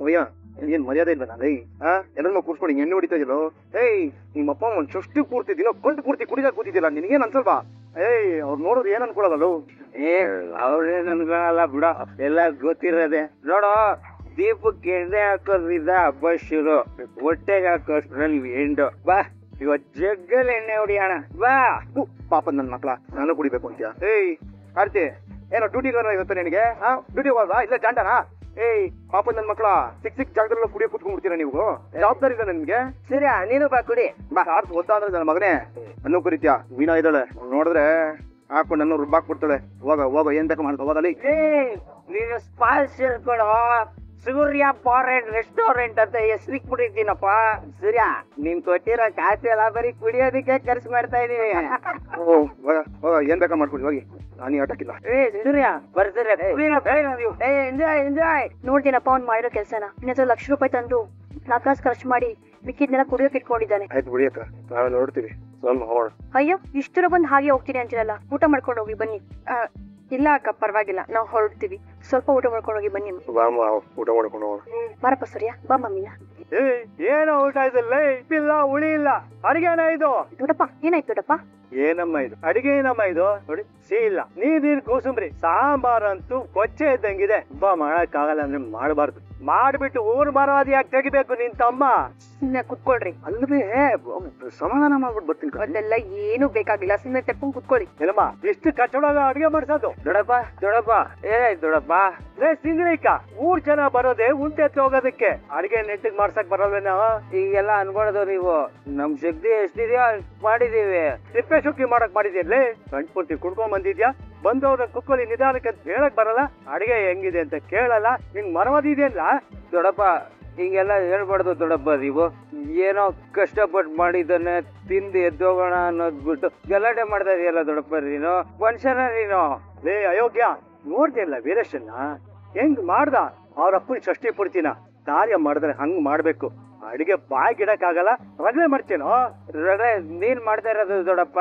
ಅಯ್ಯ ಏನ್ ಮರ್ಯಾದೆ ಇಲ್ವ ನಾನು ಎಲ್ಲರನ್ನ ಕೂರ್ಸ್ಕೊಂಡು ಎಣ್ಣೆ ಹೊಡಿತಾ ಇದೀರೋ ನಿಮ್ಮಪ್ಪ ಒಂದ್ ಷಷ್ಟಿ ಪೂರ್ತಿ ದಿನ ಕಂಡು ಪೂರ್ತಿ ಕುಡಿದಾಗ ಕೂತಿದ್ದಿಲ್ಲ ನಿನಗೇನ್ ಅನ್ಸಲ್ವಾ ಅವ್ರು ನೋಡಿದ್ರೆ ಏನ್ ಅನ್ಕೊಳಲ್ಲ ಅವ್ರೇನ್ ಅನ್ಕೊಳಲ್ಲ ಬಿಡ ಎಲ್ಲ ಗೊತ್ತಿರೋದೆ ನೋಡೋ ದೀಪಕ್ಕೆ ಎಣ್ಣೆ ಹಾಕೋದ್ರಿಂದ ಹಬ್ಬ ಶುರು ಹೊಟ್ಟೆಗೆ ಹಾಕೋಷ್ಟ್ರಲ್ಲಿ ಎಂಡು ಬಾ ಇವತ್ ಜಗ್ಗಲ್ ಎಣ್ಣೆ ಹೊಡಿಯೋಣ ಬಾ ಪಾಪ ನನ್ ಮಕ್ಳ ನಾನು ಕುಡಿಬೇಕು ಅಂತ್ಯಾ ಆರ್ತಿ ಏನೋ ಡ್ಯೂಟಿಗೆ ಇವತ್ತು ನಿನಗೆ ಡ್ಯೂಟಿ ಹೋದ ಇಲ್ಲ ಜಾಂಡನಾ ಪಾಪ ನನ್ ಮಕ್ಳ ಸಿಕ್ ಜಾಗದಲ್ಲ ಕುಡಿಯೋ ಕೂತ್ಕೊಂಡ್ಬಿಡ್ತೀರಾ ನೀವು ಜವಾಬ್ದಾರಿ ಇದೆ ನನ್ಗೆ ಸರಿ ನೀನು ಬಾ ಕುಡಿ ಬಾ ಆರ್ತ್ ಓದ್ತಾ ಅಂದ್ರೆ ನನ್ನ ಮಗನೇ ಅನ್ನೋ ಕರಿತ್ಯಾ ಮೀನಾ ಇದ್ದಾಳೆ ನೋಡಿದ್ರೆ ಹಾಕೊಂಡು ನನ್ನ ರುಬ್ಬಾಕ್ಬಿಡ್ತಾಳೆ ಹೋಗ ಏನ್ ಬೇಕು ಮಾಡ್ಕೊ ಹೋಗಲಿ ನೀನು ಸ್ಪಾಲ್ ಸೇರ್ಕೊಳೋ ಸೂರ್ಯ ಫಾರೆನ್ ರೆಸ್ಟೋರೆಂಟ್ ಅಂತ ಹೆಸರಿಗೆ ಬಿಟ್ಟಿದ್ದೀನಪ್ಪ ಸೂರ್ಯ ನೀನ್ ಕೊಟ್ಟಿರೋ ಕಾಸೆ ಎಲ್ಲ ಬರೀ ಕುಡಿಯೋದಕ್ಕೆ ಖರ್ಚು ಮಾಡ್ತಾ ಇದೀವಿ ಏನ್ ಬೇಕಾ ಮಾಡ್ಕೊಡಿ ಹೋಗಿ ನಾನು ಆಟಕ್ಕಿಲ್ಲ ಸೂರ್ಯ ಬರ್ತೀರ ಎಂಜಾಯ್ ನೋಡ್ತೀನಪ್ಪ ಅವ್ನು ಮಾಡಿರೋ ಕೆಲ್ಸನ ಇನ್ನೊಂದು ₹1,00,000 ತಂದು 4 ಕಾಸು ಖರ್ಚು ಮಾಡಿ ಮಿಕ್ಕಿದ್ನೆಲ್ಲ ಕುಡಿಯೋಕೆ ಇಟ್ಕೊಂಡಿದ್ದಾನೆ. ಆಯ್ತು ಬಿಡಿಯಕ್ಕ ನಾವೇ ನೋಡ್ತೀವಿ ಸ್ವಲ್ಪ ಹೋಗೋಣ. ಅಯ್ಯೋ ಇಷ್ಟು ದೂರ ಬಂದು ಹಾಗೆ ಹೋಗ್ತೀನಿ ಅಂತೀರಲ್ಲ, ಊಟ ಮಾಡ್ಕೊಂಡು ಹೋಗಿ ಬನ್ನಿ. ಇಲ್ಲ ಅಕ್ಕ ಪರವಾಗಿಲ್ಲ, ನಾವು ಹೊರಡ್ತೀವಿ, ಸ್ವಲ್ಪ ಊಟ ಮಾಡ್ಕೊಂಡು ಹೋಗಿ ಬನ್ನಿ. ಊಟ ಮಾಡ್ಕೊಂಡು ಹೋಗೋಣ. ಬಾರಪ್ಪ ಸೂರ್ಯ, ಬಾ ಮಮ್ಮಿನ. ಏನೋ ಊಟ ಇದಲ್ಲ, ಇಪ್ಪಿಲ್ಲ ಹುಳಿ ಇಲ್ಲ, ಅಡಿಗೆನ ಇದು. ದೊಡ್ಡಪ್ಪ ಏನಾಯ್ತು ದೊಡ್ಡಪ್ಪ? ಏನಮ್ಮ ಇದು ಅಡಿಗೆ? ಏನಮ್ಮ ಇದು ನೋಡಿ, ಸಿಹಿ ಇಲ್ಲ, ನೀರ್ ಕೋಸಂಬರಿ, ಸಾಂಬಾರಂತೂ ಕೊಚ್ಚೆ ಇದ್ದಂಗಿದೆ. ಹಬ್ಬ ಮಾಡಕ್ಕಾಗಲ್ಲ ಅಂದ್ರೆ ಮಾಡಬಾರ್ದು, ಮಾಡ್ಬಿಟ್ಟು ಊರ್ ಮರವಾದಿ ಯಾಕೆ ತೆಗಿಬೇಕು ನಿನ್ ತಮ್ಮ? ಸುಮ್ನೆ ಕುತ್ಕೊಳ್ರಿ. ಅಲ್ವೇ ಸಮಾಧಾನ ಮಾಡ್ಬಿಟ್ಟು ಬರ್ತೀನಿ. ಅದೆಲ್ಲ ಏನು ಬೇಕಾಗಿಲ್ಲ, ಸುಮ್ನೆ ತೆಪ್ಕೊಂಡ್ ಕುತ್ಕೊಳ್ಳಿ. ಏನಮ್ಮ ಎಷ್ಟು ಕಚ್ಚಡಾಗ ಅಡಿಗೆ ಮಾಡ್ಸೋದು? ದೊಡ್ಡಪ್ಪ ಏನಾಯ್ತು ದೊಡ್ಡಪ್ಪ? ಸಿಂಗ್ಳಿಕ ಊರ್ ಜನ ಬರೋದೇ ಉಂಟೆ ಹೋಗೋದಕ್ಕೆ, ಅಡಿಗೆ ನೆಟ್ಟಿಗೆ ಮಾಡ್ಸಕ್ ಬರಲ್ವೇನೋ? ಈಗೆಲ್ಲ ಅನ್ಕೊಳ್ಳೋದು ನೀವು. ನಮ್ ಶಕ್ತಿ ಎಷ್ಟಿದ್ಯೋ ಮಾಡಿದೀವಿ. ತಿಪ್ಪೆ ಶುಕ್ಕಿ ಮಾಡಕ್ ಮಾಡಿದ್ಯಲ್ಲಿ ಗಂಟ್ಪುರ್ತಿ ಕುಡ್ಕೊಂಡ್ ಬಂದಿದ್ಯಾ, ಬಂದವ್ರ ಕುಕ್ಕಲಿ ನಿಧಾನಕ್ಕೆ ಅಂತ ಹೇಳಕ್ ಬರಲ್ಲ, ಅಡಿಗೆ ಹೆಂಗಿದೆ ಅಂತ ಕೇಳಲ್ಲ, ನಿನ್ ಮರವಾದಿದೆಯಲ್ಲ. ದೊಡ್ಡಪ್ಪ ಹಿಂಗೆಲ್ಲ ಹೇಳ್ಬಾರ್ದು ದೊಡ್ಡಪ್ಪ, ನೀವು ಏನೋ ಕಷ್ಟಪಟ್ಟು ಮಾಡಿದ್ದಾನೆ ತಿಂದು ಎದ್ದೋಗೋಣ ಅನ್ನೋದ್ ಬಿಟ್ಟು ಗಲಾಟೆ ಮಾಡ್ತಾ ಇದೆಯಲ್ಲ ದೊಡ್ಡಪ್ಪ. ನೀನು ಮನುಷ್ಯನ ನೀನು? ಲೇ ಅಯೋಗ್ಯ, ನೋಡ್ತಿಲ್ಲ ವೀರೇಶನ್ನ ಹೆಂಗ್ ಮಾಡ್ದ? ಅವ್ರ ಅಪ್ಪನ ಷಷ್ಠಿ ಪೂರ್ತಿನ ಕಾರ್ಯ ಮಾಡಿದ್ರೆ ಹಂಗ್ ಮಾಡ್ಬೇಕು. ಅಡಿಗೆ ಬಾಯ್ ಗಿಡಕ್ಕಾಗಲ್ಲ, ರಗಳೆ ಮಾಡ್ತೇನೋ? ರಗಳೆ ನೀನ್ ಮಾಡ್ತಾ ಇರೋದು ದೊಡ್ಡಪ್ಪ.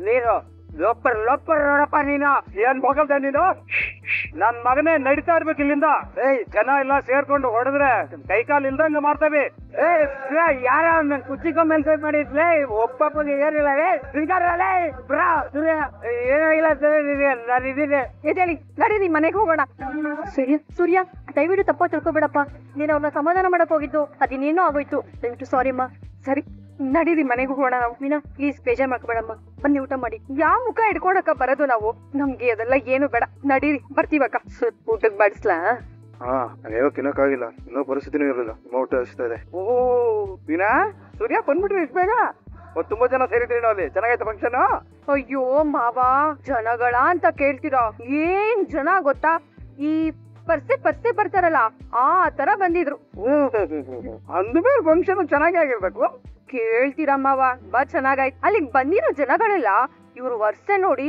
ನೀನು ಲೋಪರ್ ನೋಡಪ್ಪ, ನೀನು ಏನ್ ಮಗಲ್ದ ನೀನು? ನನ್ ಮಗನೇ ನಡೀತಾ ಇರ್ಬೇಕು ಇಲ್ಲಿಂದ. ಜನ ಎಲ್ಲ ಸೇರ್ಕೊಂಡು ಹೊಡೆದ್ರೆ ಕೈಕಾಲು ಇಲ್ದಂಗ ಮಾಡ್ತೇವೆ. ಯಾರ ನನ್ ಕುಚ್ಚಿಕೊಂಡ್ ಮಾಡಿದ್ಲೇ, ಒಪ್ಪಪ್ಪಗೆ ಏನಿಲ್ಲ ಏನೋ ಇಲ್ಲ, ನಾನು ಇದೀನಿ. ಎದ್ದೇಳಿ ನಡೀರಿ, ಮನೆಗೆ ಹೋಗೋಣ. ಸೂರ್ಯ ದಯವಿಟ್ಟು ತಪ್ಪ ತಿಳ್ಕೊಬೇಡಪ್ಪ, ನೀನ್ ಅವ್ರನ್ನ ಸಮಾಧಾನ ಮಾಡಕ್ ಹೋಗಿದ್ದು ಅದಿನ್ನೇನೋ ಆಗೋಯ್ತು. ದಯವಿಟ್ಟು ಸಾರಿ ಅಮ್ಮ. ಸರಿ ನಡೀರಿ, ಮನೆಗೆ ಹೋಗೋಣ ನಾವು. ಮೀನಾ ಪ್ಲೀಸ್ ಬೇಜಾರ್ ಮಾಡ್ಕೊಬೇಡಮ್ಮ, ಬನ್ನಿ ಊಟ ಮಾಡಿ. ಯಾವ ಮುಖ ಇಟ್ಕೊಳಕ ಬರೋದು ನಾವು? ನಮ್ಗೆ ಅದೆಲ್ಲ ಏನು ಬೇಡ, ನಡೀರಿ ಬರ್ತೀವಕ್ಕ. ಊಟಕ್ಕೆ ಬಡಿಸ್ಲಾ? ಅಯ್ಯೋ ತಿನ್ನಕ್ಕಾಗಿಲ್ಲ, ಇನ್ನೂ ಪರಿಸ್ಥಿತಿನೂ ಇರಲಿಲ್ಲ, ಊಟ ಹಸಿತಾ ಇದೆ. ಓ ಮೀನಾ, ಸೂರ್ಯ ಬಂದ್ಬಿಟ್ರಿ ಇಷ್ಟ ಬೇಗ? ತುಂಬಾ ಜನ ಸೇರಿದ್ರಿ ಅಲ್ಲಿ, ಚೆನ್ನಾಗೈತೆ ಫಂಕ್ಷನ್? ಅಯ್ಯೋ ಮಾವ, ಜನಗಳ ಅಂತ ಕೇಳ್ತೀರಾ? ಏನ್ ಜನ ಗೊತ್ತಾ, ಈ ಪರ್ಸೆ ಬರ್ತಾರಲ್ಲ ಆ ತರ ಬಂದಿದ್ರು. ಅಂದ್ಮೇಲೆ ಫಂಕ್ಷನ್ ಚೆನ್ನಾಗಿ ಆಗಿರ್ಬೇಕು. ಕೇಳ್ತೀರಾ ಮಾವ, ಬಾ ಚೆನ್ನಾಗಾಯ್ತು. ಅಲ್ಲಿಗ್ ಬಂದಿರೋ ಜನಗಳೆಲ್ಲ ಇವ್ರು ವರ್ಷ ನೋಡಿ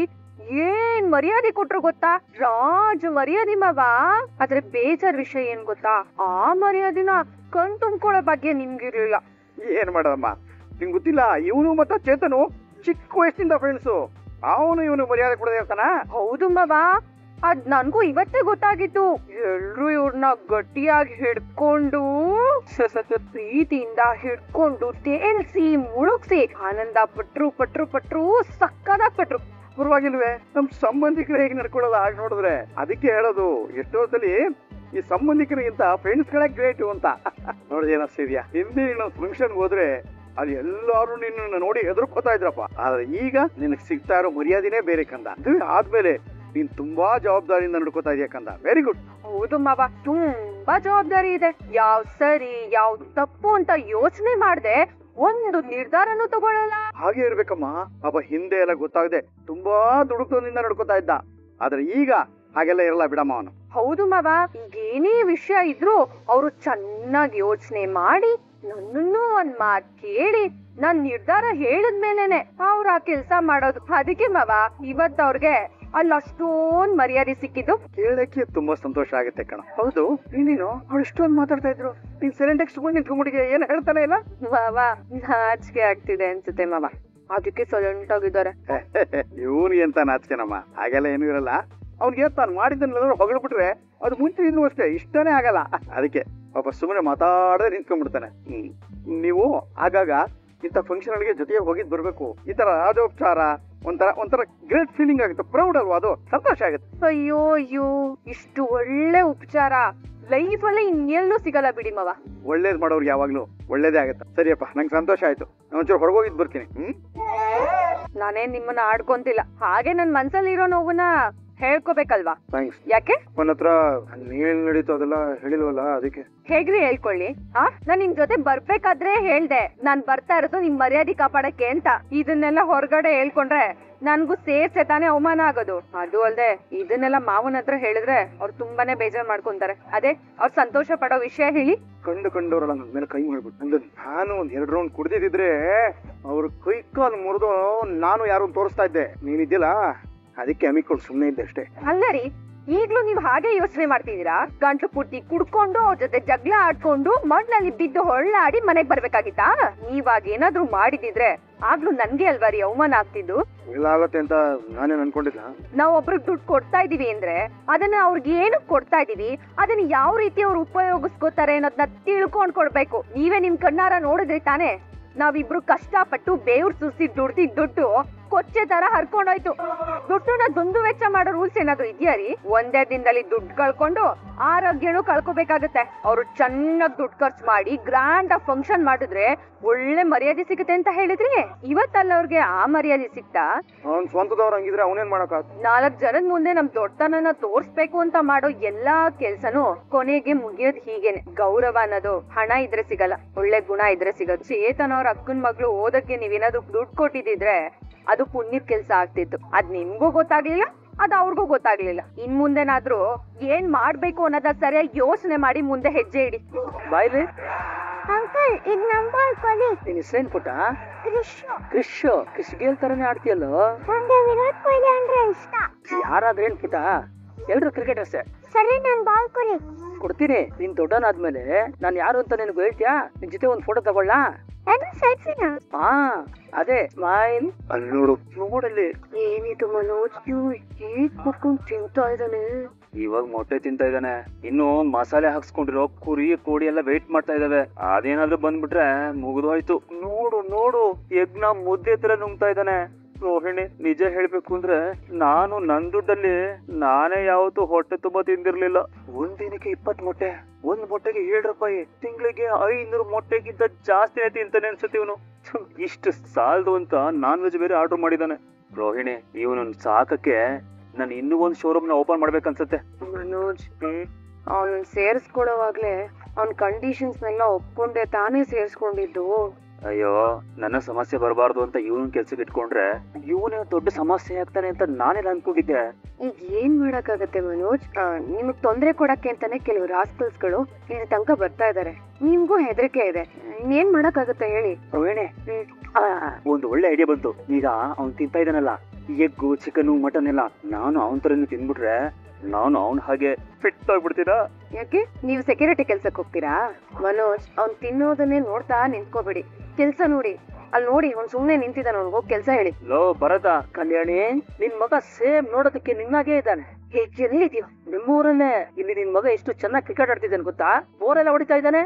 ಏನ್ ಮರ್ಯಾದೆ ಕೊಟ್ರು ಗೊತ್ತಾ? ರಾಜ ಮರ್ಯಾದೆ ಮಾವ. ಆದ್ರೆ ಬೇಜಾರ್ ವಿಷಯ ಏನ್ ಗೊತ್ತಾ, ಆ ಮರ್ಯಾದಿನ ಕಣ್ ತುಂಬ್ಕೊಳ್ಳೋ ಬಗ್ಗೆ ನಿಮ್ಗಿರ್ಲಿಲ್ಲ. ಏನ್ ಮಾಡಮ್ಮ, ನಿಂಗ್ ಗೊತ್ತಿಲ್ಲ, ಇವನು ಮತ್ತ ಚೇತನು ಚಿಕ್ಕ ವಯಸ್ಸಿಂದ ಫ್ರೆಂಡ್ಸು. ಅವನು ಇವನು ಮರ್ಯಾದೆ ಕೊಡದೇ ಇರ್ತಾನ? ಹೌದು ಮಾವ, ಅದ್ ನನ್ಗೂ ಇವತ್ತೇ ಗೊತ್ತಾಗಿತ್ತು. ಎಲ್ರು ಇವ್ರನ್ನ ಗಟ್ಟಿಯಾಗಿ ಹಿಡ್ಕೊಂಡು ಪ್ರೀತಿಯಿಂದ ಹಿಡ್ಕೊಂಡು ತೇಲ್ಸಿ ಮುಳುಗ್ಸಿ ಆನಂದ ಪಟ್ರು ಸಕ್ಕದಾಗ್ ಪಟ್ರು. ಪರವಾಗಿಲ್ವೇ, ನಮ್ ಸಂಬಂಧಿಕರು ಹೇಗೆ ನಡ್ಕೊಳ್ಳೋದು ಹಾಗೆ ನೋಡಿದ್ರೆ. ಅದಕ್ಕೆ ಹೇಳೋದು, ಎಷ್ಟೋ ಸಲ ಈ ಸಂಬಂಧಿಕರಿಗಿಂತ ಫ್ರೆಂಡ್ಸ್ಗಳೇ ಗ್ರೇಟು ಅಂತ. ನೋಡಿದೇನ ಸೇರಿಯಾ, ಹಿಂದೆ ನೀನು ಫಂಕ್ಷನ್ ಹೋದ್ರೆ ಅಲ್ಲಿ ಎಲ್ಲಾರು ನಿನ್ನ ನೋಡಿ ಹೆದರ್ಕೋತಾ ಇದ್ರಪ್ಪ. ಆದ್ರೆ ಈಗ ನಿನಗ್ ಸಿಗ್ತಾ ಇರೋ ಮರ್ಯಾದಿನೇ ಬೇರೆ ಕಂದ. ಆದ್ಮೇಲೆ ನೀನ್ ತುಂಬಾ ಜವಾಬ್ದಾರಿಯಿಂದ ನಡ್ಕೋತಾ ಇದೆಯಾ ಕಂದ. Very good. ಹೌದು ಮಾವ, ತುಂಬಾ ಜವಾಬ್ದಾರಿ ಇದೆ. ಯಾವ್ ಸರಿ ಯಾವ್ ತಪ್ಪು ಅಂತ ಯೋಚನೆ ಮಾಡ್ದೆ ಒಂದು ನಿರ್ಧಾರನೂ ತಗೊಳ್ಳಲ್ಲ. ಹಾಗೆ ಇರ್ಬೇಕಮ್ಮ. ಅಪ್ಪ ಹಿಂದೆ ಎಲ್ಲ ಗೊತ್ತಾಗದೆ ತುಂಬಾ ದುಡುಕದಿಂದ ನಡ್ಕೋತಾ ಇದ್ದ, ಆದ್ರೆ ಈಗ ಹಾಗೆಲ್ಲ ಇರಲ್ಲ ಬಿಡಮ್ಮ ಅವನು. ಹೌದು ಮಾವ, ಈಗೇನೇ ವಿಷಯ ಇದ್ರು ಅವ್ರು ಚೆನ್ನಾಗಿ ಯೋಚನೆ ಮಾಡಿ ನನ್ನನ್ನು ಒಂದ್ ಮಾತ್ ಕೇಳಿ ನನ್ ನಿರ್ಧಾರ ಹೇಳಿದ್ಮೇಲೆನೆ ಅವ್ರ ಆ ಕೆಲ್ಸ ಮಾಡೋದು. ಅದಕ್ಕೆ ಮಾವ ಇವತ್ ಅವ್ರಿಗೆ ಅಲ್ಲಿ ಅಷ್ಟೊಂದ್ ಮರ್ಯಾದೆ ಸಿಕ್ಕಿದ್ದು ಕೇಳಕ್ಕೆ ತುಂಬಾ ಸಂತೋಷ ಆಗುತ್ತೆ ಕಣ. ಹೌದು, ನೀನು ಅವ್ಳು ಇಷ್ಟೊಂದು ಮಾತಾಡ್ತಾ ಇದ್ರು, ನೀನ್ ಸೈಲೆಂಟ್ ಆಗಿ ಸುಮ್ಮನೆ ನಿಂತ್ಕೊಂಡ್ಬಿಟ್ಟಿಗೆ, ಏನು ಹೇಳ್ತಾನೆ ಇಲ್ಲ? ಮಾವ ನಾಚಿಕೆ ಆಗ್ತಿದೆ ಅನ್ಸುತ್ತೆ ಮಾವ, ಅದಕ್ಕೆ ಸೈಲೆಂಟ್ ಆಗಿದ್ದಾರೆ. ಇವನು ಎಂತ ನಾಚಿಕೆನಮ್ಮ, ಹಾಗೆಲ್ಲ ಏನೂ ಇರಲ್ಲ. ಅವ್ನಿಗೆ ತಾನು ಮಾಡಿದ್ದನ್ನೆಲ್ಲರೂ ಹೊಗಳ್ಬಿಟ್ರೆ ಅದು ಮುಂಚೆ ಇದ್ರು ಅಷ್ಟೇ ಇಷ್ಟನೇ ಆಗಲ್ಲ. ಅದಕ್ಕೆ ಪಾಪ ಸುಮ್ಮನೆ ಮಾತಾಡದೆ ನಿಂತ್ಕೊಂಡ್ಬಿಡ್ತಾನೆ. ನೀವು ಆಗಾಗ ಇಂಥ ಫಂಕ್ಷನ್ಗಳಿಗೆ ಜೊತೆಗೆ ಹೋಗಿದ್ ಬರ್ಬೇಕು. ಈ ತರ ರಾಜೋಪಚಾರ ಒಂಥರ ಗ್ರೇಟ್ ಫೀಲಿಂಗ್ ಆಗುತ್ತೆ, ಪ್ರೌಡ್ ಅಲ್ವಾ, ಅದು ಸಂತೋಷ ಆಗುತ್ತೆ. ಅಯ್ಯೋ ಅಯ್ಯೋ, ಇಷ್ಟು ಒಳ್ಳೆ ಉಪಚಾರ ಲೈಫಲ್ಲೇ ಇನ್ನೆಲ್ಲೂ ಸಿಗಲ್ಲ ಬಿಡಿ ಮವ. ಒಳ್ಳೇದ್ ಮಾಡೋರ್ಗೆ ಯಾವಾಗ್ಲೂ ಒಳ್ಳೇದೇ ಆಗತ್ತೆ. ಸರಿಯಪ್ಪ, ನಂಗೆ ಸಂತೋಷ ಆಯ್ತು. ಒಂಚೂರು ಹೊರಗೋಗಿದ್ ಬರ್ತೀನಿ. ನಾನೇನ್ ನಿಮ್ಮನ್ನ ಆಡ್ಕೊಂತಿಲ್ಲ, ಹಾಗೆ ನನ್ ಮನ್ಸಲ್ಲಿ ಇರೋ ನೋವನ್ನ ಹೇಳ್ಕೋಬೇಕಲ್ವಾ? ಥ್ಯಾಂಕ್ಸ್. ಯಾಕೆ ನನ್ನ ಹತ್ರ ಏನ್ ನಡೀತು ಅದೆಲ್ಲ ಹೇಳಿಲ್ವಲ್ಲ, ಅದಕ್ಕೆ. ಹೇಗ್ರಿ ಹೇಳ್ಕೊಳ್ಳಿ? ನಾನ್ ನಿಮ್ ಜೊತೆ ಬರ್ಬೇಕಾದ್ರೆ ಹೇಳ್ದೆ ನಾನ್ ಬರ್ತಾ ಇರೋದು ನಿಮ್ ಮರ್ಯಾದೆ ಕಾಪಾಡಕ್ಕೆ ಅಂತ. ಇದನ್ನೆಲ್ಲ ಹೊರಗಡೆ ಹೇಳ್ಕೊಂಡ್ರೆ ನನ್ಗೂ ಸೇರ್ಸೆ ತಾನೇ ಅವಮಾನ ಆಗೋದು. ಅದು ಅಲ್ದೆ ಇದನ್ನೆಲ್ಲ ಮಾವನ ಹತ್ರ ಹೇಳಿದ್ರೆ ಅವ್ರು ತುಂಬಾನೇ ಬೇಜಾರ್ ಮಾಡ್ಕೊಂತಾರೆ. ಅದೇ ಅವ್ರ ಸಂತೋಷ ಪಡೋ ವಿಷಯ ಹೇಳಿ. ಕಂಡವರಲ್ಲ ನನ್ನ ಮೇಲೆ ಕೈ ಮಾಡ್ಬಿಟ್ಟು, ನಾನು ಒಂದ್ 2 ರೌಂಡ್ ಕುಡ್ದಿದ್ರೆ ಅವ್ರ ಕೈ ಕಾಲು ಮುರಿದು ನಾನು ಯಾರು ತೋರಿಸ್ತಾ ಇದ್ದೆ. ನೀನಿದ್ದಿಲ್ಲ, ಅದಕ್ಕೆ ಅಮಿಕೊಂಡು ಸುಮ್ಮನೆ ಇದ್ದೆ ಅಷ್ಟೇ. ಅಲ್ಲ ರೀ, ಈಗ್ಲೂ ನೀವ್ ಹಾಗೆ ಯೋಚನೆ ಮಾಡ್ತಿದೀರಾ? ಗಂಟ್ಲು ಪುಟ್ಟಿ ಕುಡ್ಕೊಂಡು ಅವ್ರ ಜೊತೆ ಜಗಳ ಆಡ್ಕೊಂಡು ಮಣ್ಣಲ್ಲಿ ಬಿದ್ದು ಹೊಳ್ಳಾಡಿ ಮನೆಗ್ ಬರ್ಬೇಕಾಗಿತ್ತಾ? ನೀವಾಗ ಏನಾದ್ರು ಮಾಡಿದಿದ್ರೆ ಆಗ್ಲೂ ನನ್ಗೆ ಅಲ್ವಾ ರೀ ಅವಮಾನ ಆಗ್ತಿದ್ದು? ಇಲ್ಲ ಆಗತ್ತೆ ಅಂತ ನಾನೇನ್ ಅನ್ಕೊಂಡಿಲ್ಲ. ನಾವ್ ಒಬ್ರಿಗೆ ದುಡ್ಡು ಕೊಡ್ತಾ ಇದೀವಿ ಅಂದ್ರೆ ಅದನ್ನ ಅವ್ರಿಗೆ ಏನಕ್ ಕೊಡ್ತಾ ಇದೀವಿ, ಅದನ್ನ ಯಾವ ರೀತಿ ಅವ್ರು ಉಪಯೋಗಿಸ್ಕೋತಾರೆ ಅನ್ನೋದನ್ನ ತಿಳ್ಕೊಂಡ್ ಕೊಡ್ಬೇಕು. ನೀವೇ ನಿಮ್ ಕಣ್ಣಾರ ನೋಡಿದ್ರಿ ತಾನೇ, ನಾವಿಬ್ರು ಕಷ್ಟಪಟ್ಟು ಬೇವ್ರು ಸುರಿಸಿ ದುಡ್ಡು ಕೊಚ್ಚೆ ತರ ಹರ್ಕೊಂಡೋಯ್ತು. ದುಡ್ಡನ್ನ ದುಂದು ವೆಚ್ಚ ಮಾಡೋ ರೂಲ್ಸ್ ಏನಾದ್ರು ಇದೆಯಾ ರೀ? ಒಂದೇ ದಿನದಲ್ಲಿ ದುಡ್ಡು ಕಳ್ಕೊಂಡು ಆರೋಗ್ಯನೂ ಕಳ್ಕೊಬೇಕಾಗತ್ತೆ. ಅವ್ರು ಚೆನ್ನಾಗ್ ದುಡ್ಡು ಖರ್ಚು ಮಾಡಿ ಗ್ರ್ಯಾಂಡ್ ಆಗಿ ಫಂಕ್ಷನ್ ಮಾಡಿದ್ರೆ ಒಳ್ಳೆ ಮರ್ಯಾದೆ ಸಿಗುತ್ತೆ ಅಂತ ಹೇಳಿದ್ರಿ. ಇವತ್ತಲ್ಲ ಅವ್ರಿಗೆ ಆ ಮರ್ಯಾದೆ ಸಿಕ್ತಾ? ಅವ್ನ್ ಸ್ವಂತದವ್ರ ಹಂಗಿದ್ರೆ ಅವನೇನ್ ಮಾಡಕ್? 4 ಜನದ ಮುಂದೆ ನಮ್ ದೊಡ್ಡತನನ ತೋರ್ಸ್ಬೇಕು ಅಂತ ಮಾಡೋ ಎಲ್ಲಾ ಕೆಲ್ಸನೂ ಕೊನೆಗೆ ಮುಗಿಯೋದ್ ಹೀಗೇನೆ. ಗೌರವ ಅನ್ನೋದು ಹಣ ಇದ್ರೆ ಸಿಗಲ್ಲ, ಒಳ್ಳೆ ಗುಣ ಇದ್ರೆ ಸಿಗೋದು. ಚೇತನ್ ಅವ್ರ ಅಕ್ಕನ್ ಮಗಳು ಓದಕ್ಕೆ ನೀವೇನಾದ್ರು ದುಡ್ಡು ಕೊಟ್ಟಿದ್ರೆ ಅದು ಪುಣ್ಯದ ಕೆಲ್ಸ ಆಗ್ತಿತ್ತು. ಅದ್ ನಿಮ್ಗೂ ಗೊತ್ತಾಗ್ಲಿಲ್ಲ, ಅದ್ ಅವ್ರಿಗೂ ಗೊತ್ತಾಗ್ಲಿಲ್ಲ. ಇನ್ ಮುಂದೆನಾದ್ರೂ ಏನ್ ಮಾಡ್ಬೇಕು ಅನ್ನೋದ ಸರಿಯಾಗಿ ಯೋಚನೆ ಮಾಡಿ ಮುಂದೆ ಹೆಜ್ಜೆ ಇಡಿ. ಬಾಯ್ಲಿ ಅಂಕಲ್, ಈಗ ನಂಬರ್ ಕೊಡಿ. ನಿನ್ ಹೆಸರೇನ್ ಪುಟ್ಟ? ಕ್ರಿಶ್ ಗೇಲ್ ತರನೇ ಆಡ್ತೀಯಲ್ಲೋ? ನಂಗೆ ವಿರಾಟ್ ಕೊಹ್ಲಿ ಅಂದ್ರೆ ಇಷ್ಟ. ಯಾರಾದ್ರೇನ್ ಪುಟ್ಟ, ಎಲ್ರು ಕ್ರಿಕೆಟ್ ಅಷ್ಟೇ. ಸರಿ, ನನ್ ಬಾಲ್ ಕೊಡಿ. ಕೊಡ್ತೀನಿ. ನೀನ್ ದೊಡ್ಡನಾದ್ಮೇಲೆ ನಾನ್ ಯಾರು ಅಂತ ನಿನ್ಗೆ ಹೇಳ್ತೀಯಾ? ನಿನ್ ಜೊತೆ ಒಂದ್ ಫೋಟೋ ತಗೊಳ್ಳಾ? ಹಾ, ಅದೇ ಸ್ಮೈಲ್. ಅಲ್ಲಿ ನೋಡು, ನೋಡಲ್ಲಿ. ಏನಿದು ಮನೋಜ್, ಹೇಗ್ ಕುತ್ಕೊಂಡ್ ತಿಂತಾ ಇದ್ದಾನೆ? ಇವಾಗ ಮೊಟ್ಟೆ ತಿಂತಾ ಇದ್ದಾನೆ. ಇನ್ನು ಮಸಾಲೆ ಹಾಕ್ಸ್ಕೊಂಡಿರೋ ಕುರಿ ಕೋಡಿ ಎಲ್ಲ ವೇಟ್ ಮಾಡ್ತಾ ಇದಾವೆ. ಅದೇನಾದ್ರೂ ಬಂದ್ಬಿಟ್ರೆ ಮುಗಿದೋಯ್ತು. ನೋಡು ಯಜ್ಞ ಮುದ್ದೆ ತರ ನುಂಗ್ತಾ ಇದ್ದಾನೆ. ರೋಹಿಣಿ, ನಿಜ ಹೇಳ್ಬೇಕು ಅಂದ್ರೆ ನಾನು ನನ್ ದುಡ್ಡಲ್ಲಿ ನಾನೇ ಯಾವತ್ತೂ ಹೊಟ್ಟೆ ತುಂಬಾ ತಿಂದಿರ್ಲಿಲ್ಲ. ಒಂದಿನಕ್ಕೆ 20 ಮೊಟ್ಟೆ, 1 ಮೊಟ್ಟೆಗೆ 7 ರೂಪಾಯಿ, ತಿಂಗಳಿಗೆ 500 ಮೊಟ್ಟೆಗಿಂತ ಜಾಸ್ತಿನೇ ತಿಂತಾನೆ ಅನ್ಸುತ್ತೆ ಇವನು. ಇಷ್ಟು ಸಾಲದು ಅಂತ ನಾನ್ ವೆಜ್ ಬೇರೆ ಆರ್ಡರ್ ಮಾಡಿದಾನೆ. ರೋಹಿಣಿ, ಇವನು ಸಾಕಕ್ಕೆ ನಾನು ಇನ್ನೂ ಒಂದು ಶೋರೂಮ್ ನ ಓಪನ್ ಮಾಡ್ಬೇಕನ್ಸುತ್ತೆ. ಮನೋಜ್, ಅವ್ನ್ ಸೇರ್ಸ್ಕೊಡೋವಾಗ್ಲೇ ಅವ್ನ್ ಕಂಡೀಷನ್ಸ್ ನೆಲ್ಲ ಒಪ್ಕೊಂಡೆ ತಾನೇ ಸೇರ್ಸ್ಕೊಂಡಿದ್ದು. ಅಯ್ಯೋ, ನನ್ನ ಸಮಸ್ಯೆ ಬರಬಾರ್ದು ಅಂತ ಇವನ್ ಕೆಲ್ಸಕ್ಕೆ ಇಟ್ಕೊಂಡ್ರೆ ಇವನೇ ದೊಡ್ಡ ಸಮಸ್ಯೆ ಆಗ್ತಾನೆ ಅಂತ ನಾನೆಲ್ಲ ಅನ್ಕೊಂಡಿದ್ದೆ. ಈಗ ಏನ್ ಮಾಡಕ್ಕಾಗತ್ತೆ ಮನೋಜ್? ನಿಮಗ್ ತೊಂದ್ರೆ ಕೊಡಕ್ಕೆ ಅಂತಾನೆ ಕೆಲವು ರಾಸ್ಕಲ್ಸ್ಗಳು ಇಲ್ಲಿ ತನಕ ಬರ್ತಾ ಇದಾರೆ. ನಿಮ್ಗೂ ಹೆದರಿಕೆ ಇದೆ, ಇನ್ನೇನ್ ಮಾಡಕ್ಕಾಗತ್ತೆ ಹೇಳಿ? ರೋಹಿಣಿ, ಒಂದು ಒಳ್ಳೆ ಐಡಿಯಾ ಬಂತು. ಈಗ ಅವ್ನ್ ತಿಂತಾ ಇದ್ದಾನಲ್ಲ ಎಗ್ಗು, ಚಿಕನ್, ಮಟನ್ ಎಲ್ಲ, ನಾನು ಅವನ್ ತರನು ತಿಂದ್ಬಿಟ್ರೆ ನಾನು ಅವನ್ ಹಾಗೆ ಫಿಟ್ ಆಗ್ಬಿಡ್ತೀರಾ? ಯಾಕೆ, ನೀವು ಸೆಕ್ಯೂರಿಟಿ ಕೆಲ್ಸಕ್ಕೆ ಹೋಗ್ತೀರಾ? ಮನೋಜ್, ಅವ್ನ್ ತಿನ್ನೋದನ್ನೇ ನೋಡ್ತಾ ನಿಂತ್ಕೋಬೇಡಿ, ಕೆಲ್ಸ ನೋಡಿ. ಅಲ್ಲಿ ನೋಡಿ, ಅವ್ನ್ ಸುಮ್ನೆ ನಿಂತಿದ್ದಾನ, ಅವ್ನಿಗೆ ಹೋಗಿ ಕೆಲ್ಸ ಹೇಳಿ. ಲೋ ಭರತ, ಕಲ್ಯಾಣಿ, ನಿನ್ ಮಗ ಸೇಮ್ ನೋಡೋದಕ್ಕೆ ನಿನ್ನಾಗೇ ಇದ್ದಾನೆ. ಎಲ್ಲಿದ್ಯೋ? ನಿಮ್ಮೂರಲ್ಲೇ. ಇಲ್ಲಿ ನಿನ್ ಮಗ ಎಷ್ಟು ಚೆನ್ನಾಗಿ ಕ್ರಿಕೆಟ್ ಆಡ್ತಿದ್ದಾನೆ ಗೊತ್ತಾ? ಬೋರೆಲ್ಲ ಹೊಡಿತಾ ಇದ್ದಾನೆ.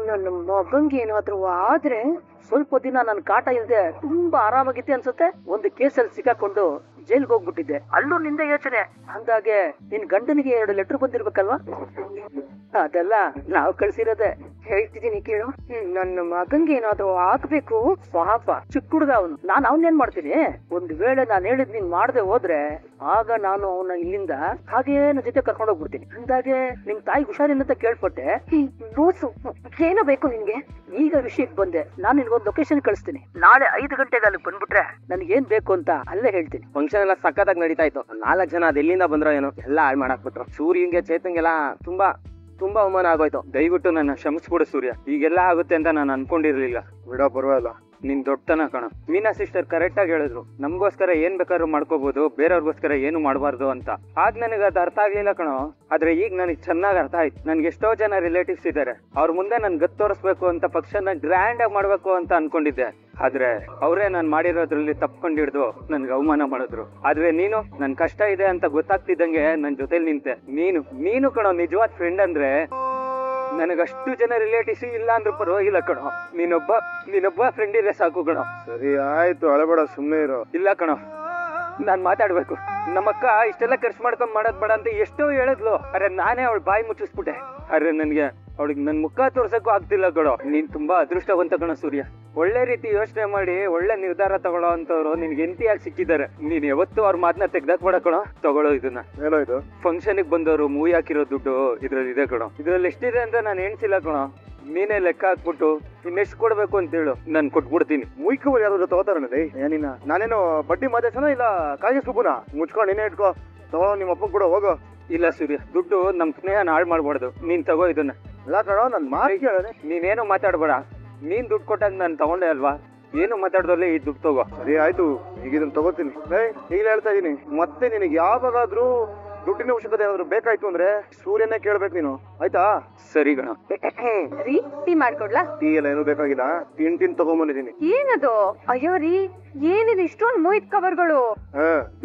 ನನ್ನ ಮಗಂಗೆ ಏನಾದ್ರು ಆದ್ರೆ ಸ್ವಲ್ಪ ದಿನ ನನ್ ಕಾಟ ಇಲ್ದೆ ತುಂಬಾ ಆರಾಮಾಗಿತ್ತೆ ಅನ್ಸುತ್ತೆ. ಒಂದು ಕೇಸಲ್ಲಿ ಸಿಕ್ಕಾಕೊಂಡು ಜೈಲ್ಗೆ ಹೋಗ್ಬಿಟ್ಟಿದ್ದೆ. ಅಲ್ಲೂ ನಿಂದೆ ಯೋಚನೆ. ಅಂದಾಗೆ ನಿನ್ ಗಂಡನಿಗೆ 2 ಲೆಟರ್ ಬಂದಿರ್ಬೇಕಲ್ವಾ? ಅದೆಲ್ಲ ನಾವು ಕಳ್ಸಿರೋದೆ. ಹೇಳ್ತಿದ್ದೀನಿ ಕೇಳು, ನನ್ನ ಮಗಂಗೆ ಏನಾದ್ರು ಆಗ್ಬೇಕು. ಪಾಪ ಚಿಕ್ಕ ಹುಡುಗ ಅವನು. ನಾನ್ ಅವನೇನ್ ಮಾಡ್ತೀನಿ? ಒಂದ್ ವೇಳೆ ನಾನ್ ಹೇಳಿದ್ ನೀನ್ ಮಾಡದೆ ಹೋದ್ರೆ ಆಗ ನಾನು ಅವನ ಇಲ್ಲಿಂದ ಹಾಗೇ ನನ್ನ ಜೊತೆ ಕರ್ಕೊಂಡು ಹೋಗ್ಬಿಡ್ತೀನಿ. ಅಂದಾಗೆ ನಿಮ್ ತಾಯಿ ಹುಷಾರಿಲ್ಲ ಅಂತ ಕೇಳ್ಪಟ್ಟೆ. ಏನೋ ಬೇಕು ನಿನ್ಗೆ? ಈಗ ವಿಷಯಕ್ಕೆ ಬಂದೆ. ನಾನು ನಿನ್ಗೊಂದು ಲೊಕೇಶನ್ ಕಳಿಸ್ತೀನಿ. ನಾಳೆ 5 ಗಂಟೆಗೆ ಅಲ್ಲಿ ಬಂದ್ಬಿಟ್ರೆ ನನಗೆ ಏನ್ ಬೇಕು ಅಂತ ಅಲ್ಲೇ ಹೇಳ್ತೀನಿ. ಫಂಕ್ಷನ್ ಎಲ್ಲ ಸಖತ್ತಾಗಿ ನಡೀತಾ ಇತ್ತು. 4 ಜನ ಅದ್ ಎಲ್ಲಿಂದ ಬಂದ್ರೋ ಏನೋ ಎಲ್ಲ ಹಾಳು ಮಾಡಾಕ್ಬಿಟ್ರು. ಸೂರ್ಯಂಗೆ ಚೇತಂಗೆಲ್ಲ ತುಂಬಾ ಅವಮಾನ ಆಗೋಯ್ತು. ದಯವಿಟ್ಟು ನನ್ನ ಕ್ಷಮಿಸ್ಬಿಡು ಸೂರ್ಯ. ಈಗೆಲ್ಲ ಆಗುತ್ತೆ ಅಂತ ನಾನು ಅನ್ಕೊಂಡಿರ್ಲಿಲ್ಲ. ಬಿಡೋ, ಪರವಾಗಿಲ್ಲ, ನಿನ್ ದೊಡ್ಡತನ ಕಣ. ಮೀನಾ ಸಿಸ್ಟರ್ ಕರೆಕ್ಟ್ ಆಗಿ ಹೇಳಿದ್ರು, ನಮ್ಗೋಸ್ಕರ ಏನ್ ಬೇಕಾದ್ರೂ ಮಾಡ್ಕೋಬಹುದು, ಬೇರೆಯವ್ರಿಗೋಸ್ಕರ ಏನು ಮಾಡಬಾರ್ದು ಅಂತ. ಆಗ ನನಗೆ ಅದು ಅರ್ಥ ಆಗ್ಲಿಲ್ಲ ಕಣೋ. ಆದ್ರೆ ಈಗ ನನಗೆ ಚೆನ್ನಾಗಿ ಅರ್ಥ ಆಯ್ತು. ನನ್ಗೆ ಎಷ್ಟೋ ಜನ ರಿಲೇಟಿವ್ಸ್ ಇದ್ದಾರೆ. ಅವ್ರ ಮುಂದೆ ನನ್ ಗತ್ ತೋರಿಸ್ಬೇಕು ಅಂತ ಪಕ್ಷನ ಗ್ರ್ಯಾಂಡ್ ಆಗಿ ಮಾಡ್ಬೇಕು ಅಂತ ಅನ್ಕೊಂಡಿದ್ದೆ. ಆದ್ರೆ ಅವರೇ ನಾನ್ ಮಾಡಿರೋದ್ರಲ್ಲಿ ತಪ್ಕೊಂಡು ಹಿಡಿದು ನನ್ಗೆ ಅವಮಾನ ಮಾಡಿದ್ರು. ಆದ್ರೆ ನೀನು ನನ್ ಕಷ್ಟ ಇದೆ ಅಂತ ಗೊತ್ತಾಗ್ತಿದ್ದಂಗೆ ನನ್ ಜೊತೆಲಿ ನಿಂತೆ. ನೀನು ಕಣೋ ನಿಜವಾದ ಫ್ರೆಂಡ್ ಅಂದ್ರೆ. ನನಗಷ್ಟು ಜನ ರಿಲೇಟಿವ್ಸ್ ಇಲ್ಲ ಅಂದ್ರೂ ಪರವಾಗಿಲ್ಲ ಕಣೋ. ನೀನೊಬ್ಬ ಫ್ರೆಂಡ್ ಇದ್ರೆ ಸಾಕು ಕಣೋ. ಸರಿ ಆಯ್ತು, ಅಳಬೇಡ, ಸುಮ್ಮನೆ ಇರೋ. ಇಲ್ಲ ಕಣೋ, ನಾನ್ ಮಾತಾಡ್ಬೇಕು. ನಮ್ಮಕ್ಕ ಇಷ್ಟೆಲ್ಲ ಖರ್ಚು ಮಾಡ್ಕೊಂಡ್ ಮಾಡೋದ್ ಬೇಡ ಅಂತ ಎಷ್ಟೋ ಹೇಳಿದ್ಲು. ಅರೆ ನಾನೇ ಅವಳ ಬಾಯಿ ಮುಚ್ಚಿಸ್ಬಿಟ್ಟೆ. ಅರೆ ನನ್ಗೆ ಅವಳಿಗೆ ನನ್ ಮುಖ ತೋರ್ಸಕ್ಕೂ ಆಗ್ತಿಲ್ಲ ಕಣೋ. ನೀನ್ ತುಂಬಾ ಅದೃಷ್ಟವಂತ ಕಣೋ ಸೂರ್ಯ. ಒಳ್ಳೆ ರೀತಿ ಯೋಚನೆ ಮಾಡಿ ಒಳ್ಳೆ ನಿರ್ಧಾರ ತಗೊಳ್ಳೋ ಅಂತವ್ರು ನಿನ್ಗೆ ಎಂತಿಯಾಗಿ ಸಿಕ್ಕಿದ್ದಾರೆ. ನೀನ್ ಯಾವತ್ತೂ ಅವ್ರ ಮಾತನ್ನ ತೆಗ್ದಾಕ್ಬೇಡ ಕಣೋ. ತಗೊಳ್ಳೋ ಇದನ್ನ. ಏನೋ ಇದು? ಫಂಕ್ಷನ್ ಬಂದವರು ಮೂವಿ ಹಾಕಿರೋ ದುಡ್ಡು ಇದ್ರಲ್ಲಿ ಇದೆ ಕಣೋ. ಇದ್ರಲ್ಲಿ ಎಷ್ಟಿದೆ ಅಂತ ನಾನು ಎಣ್ಸಿಲ್ಲ ಕಣೋ. ನೀನೇ ಲೆಕ್ಕ ಹಾಕ್ಬಿಟ್ಟು ಇನ್ನೆಷ್ಟು ಕೊಡ್ಬೇಕು ಅಂತ ಹೇಳು, ನಾನು ಕೊಟ್ಬಿಡ್ತೀನಿ. ಮುಯ್ಕೋ ಯಾರು ತಗೋತಾರಣ್ಣ ಏನಿನ? ನಾನೇನು ಬಡ್ಡಿ ಮಾದೇಶನ ಇಲ್ಲ ಕಾಗೆ ಸುಬ್ಬುನ? ಮುಚ್ಕೊಂಡು ನೀನೇ ಇಟ್ಕೋ, ತಗೊಳ್ಳೋ, ನಿಮ್ಮ ಅಪ್ಪ ಕೂಡ ಹೋಗೋ. ಇಲ್ಲ ಸೂರ್ಯ, ದುಡ್ಡು ನಮ್ ಸ್ನೇಹ ಹಾಳು ಮಾಡ್ಬಾರ್ದು. ನೀನ್ ತಗೋ ಇದನ್ನ. ಇಲ್ಲ ಕಣೋ, ನನ್ ಮಾತು ಕೇಳೋದೆ. ನೀನೇನು ಮಾತಾಡ್ಬೇಡ. ನೀನ್ ದುಡ್ಡು ಕೊಟ್ಟಾಗ ನಾನು ತಗೊಂಡೆ ಅಲ್ವಾ, ಏನು ಮಾತಾಡ್ದಲ್ಲೇ ಈ ದುಡ್ಡು ತಗೋ. ಸರಿ ಆಯ್ತು, ಈಗ ಇದನ್ನ ತಗೋತೀನಿ. ಈಗ ಹೇಳ್ತಾ ಇದೀನಿ, ಮತ್ತೆ ನಿನಗೆ ಯಾವಾಗಾದ್ರೂ ದುಡ್ಡಿನ ಅವಶ್ಯಕತೆ ಏನಾದ್ರು ಬೇಕಾಯ್ತು ಅಂದ್ರೆ ಸೂರ್ಯನೇ ಕೇಳ್ಬೇಕು ನೀನು, ಆಯ್ತಾ? ಸರಿ ಗಣ. ರೀ, ಟೀ ಮಾಡ್ಕೊಡ್ಲಾ? ಟೀ ಎಲ್ಲ ಏನು ಬೇಕಾಗಿಲ್ಲ, ತಿನ್ ತಗೊಂಬಂದಿದ್ದೀನಿ. ಏನದು? ಅಯ್ಯೋ ರೀ, ಏನಿದೆ ಇಷ್ಟೊಂದು ಮೋಹಿತ್ ಕವರ್ಗಳು?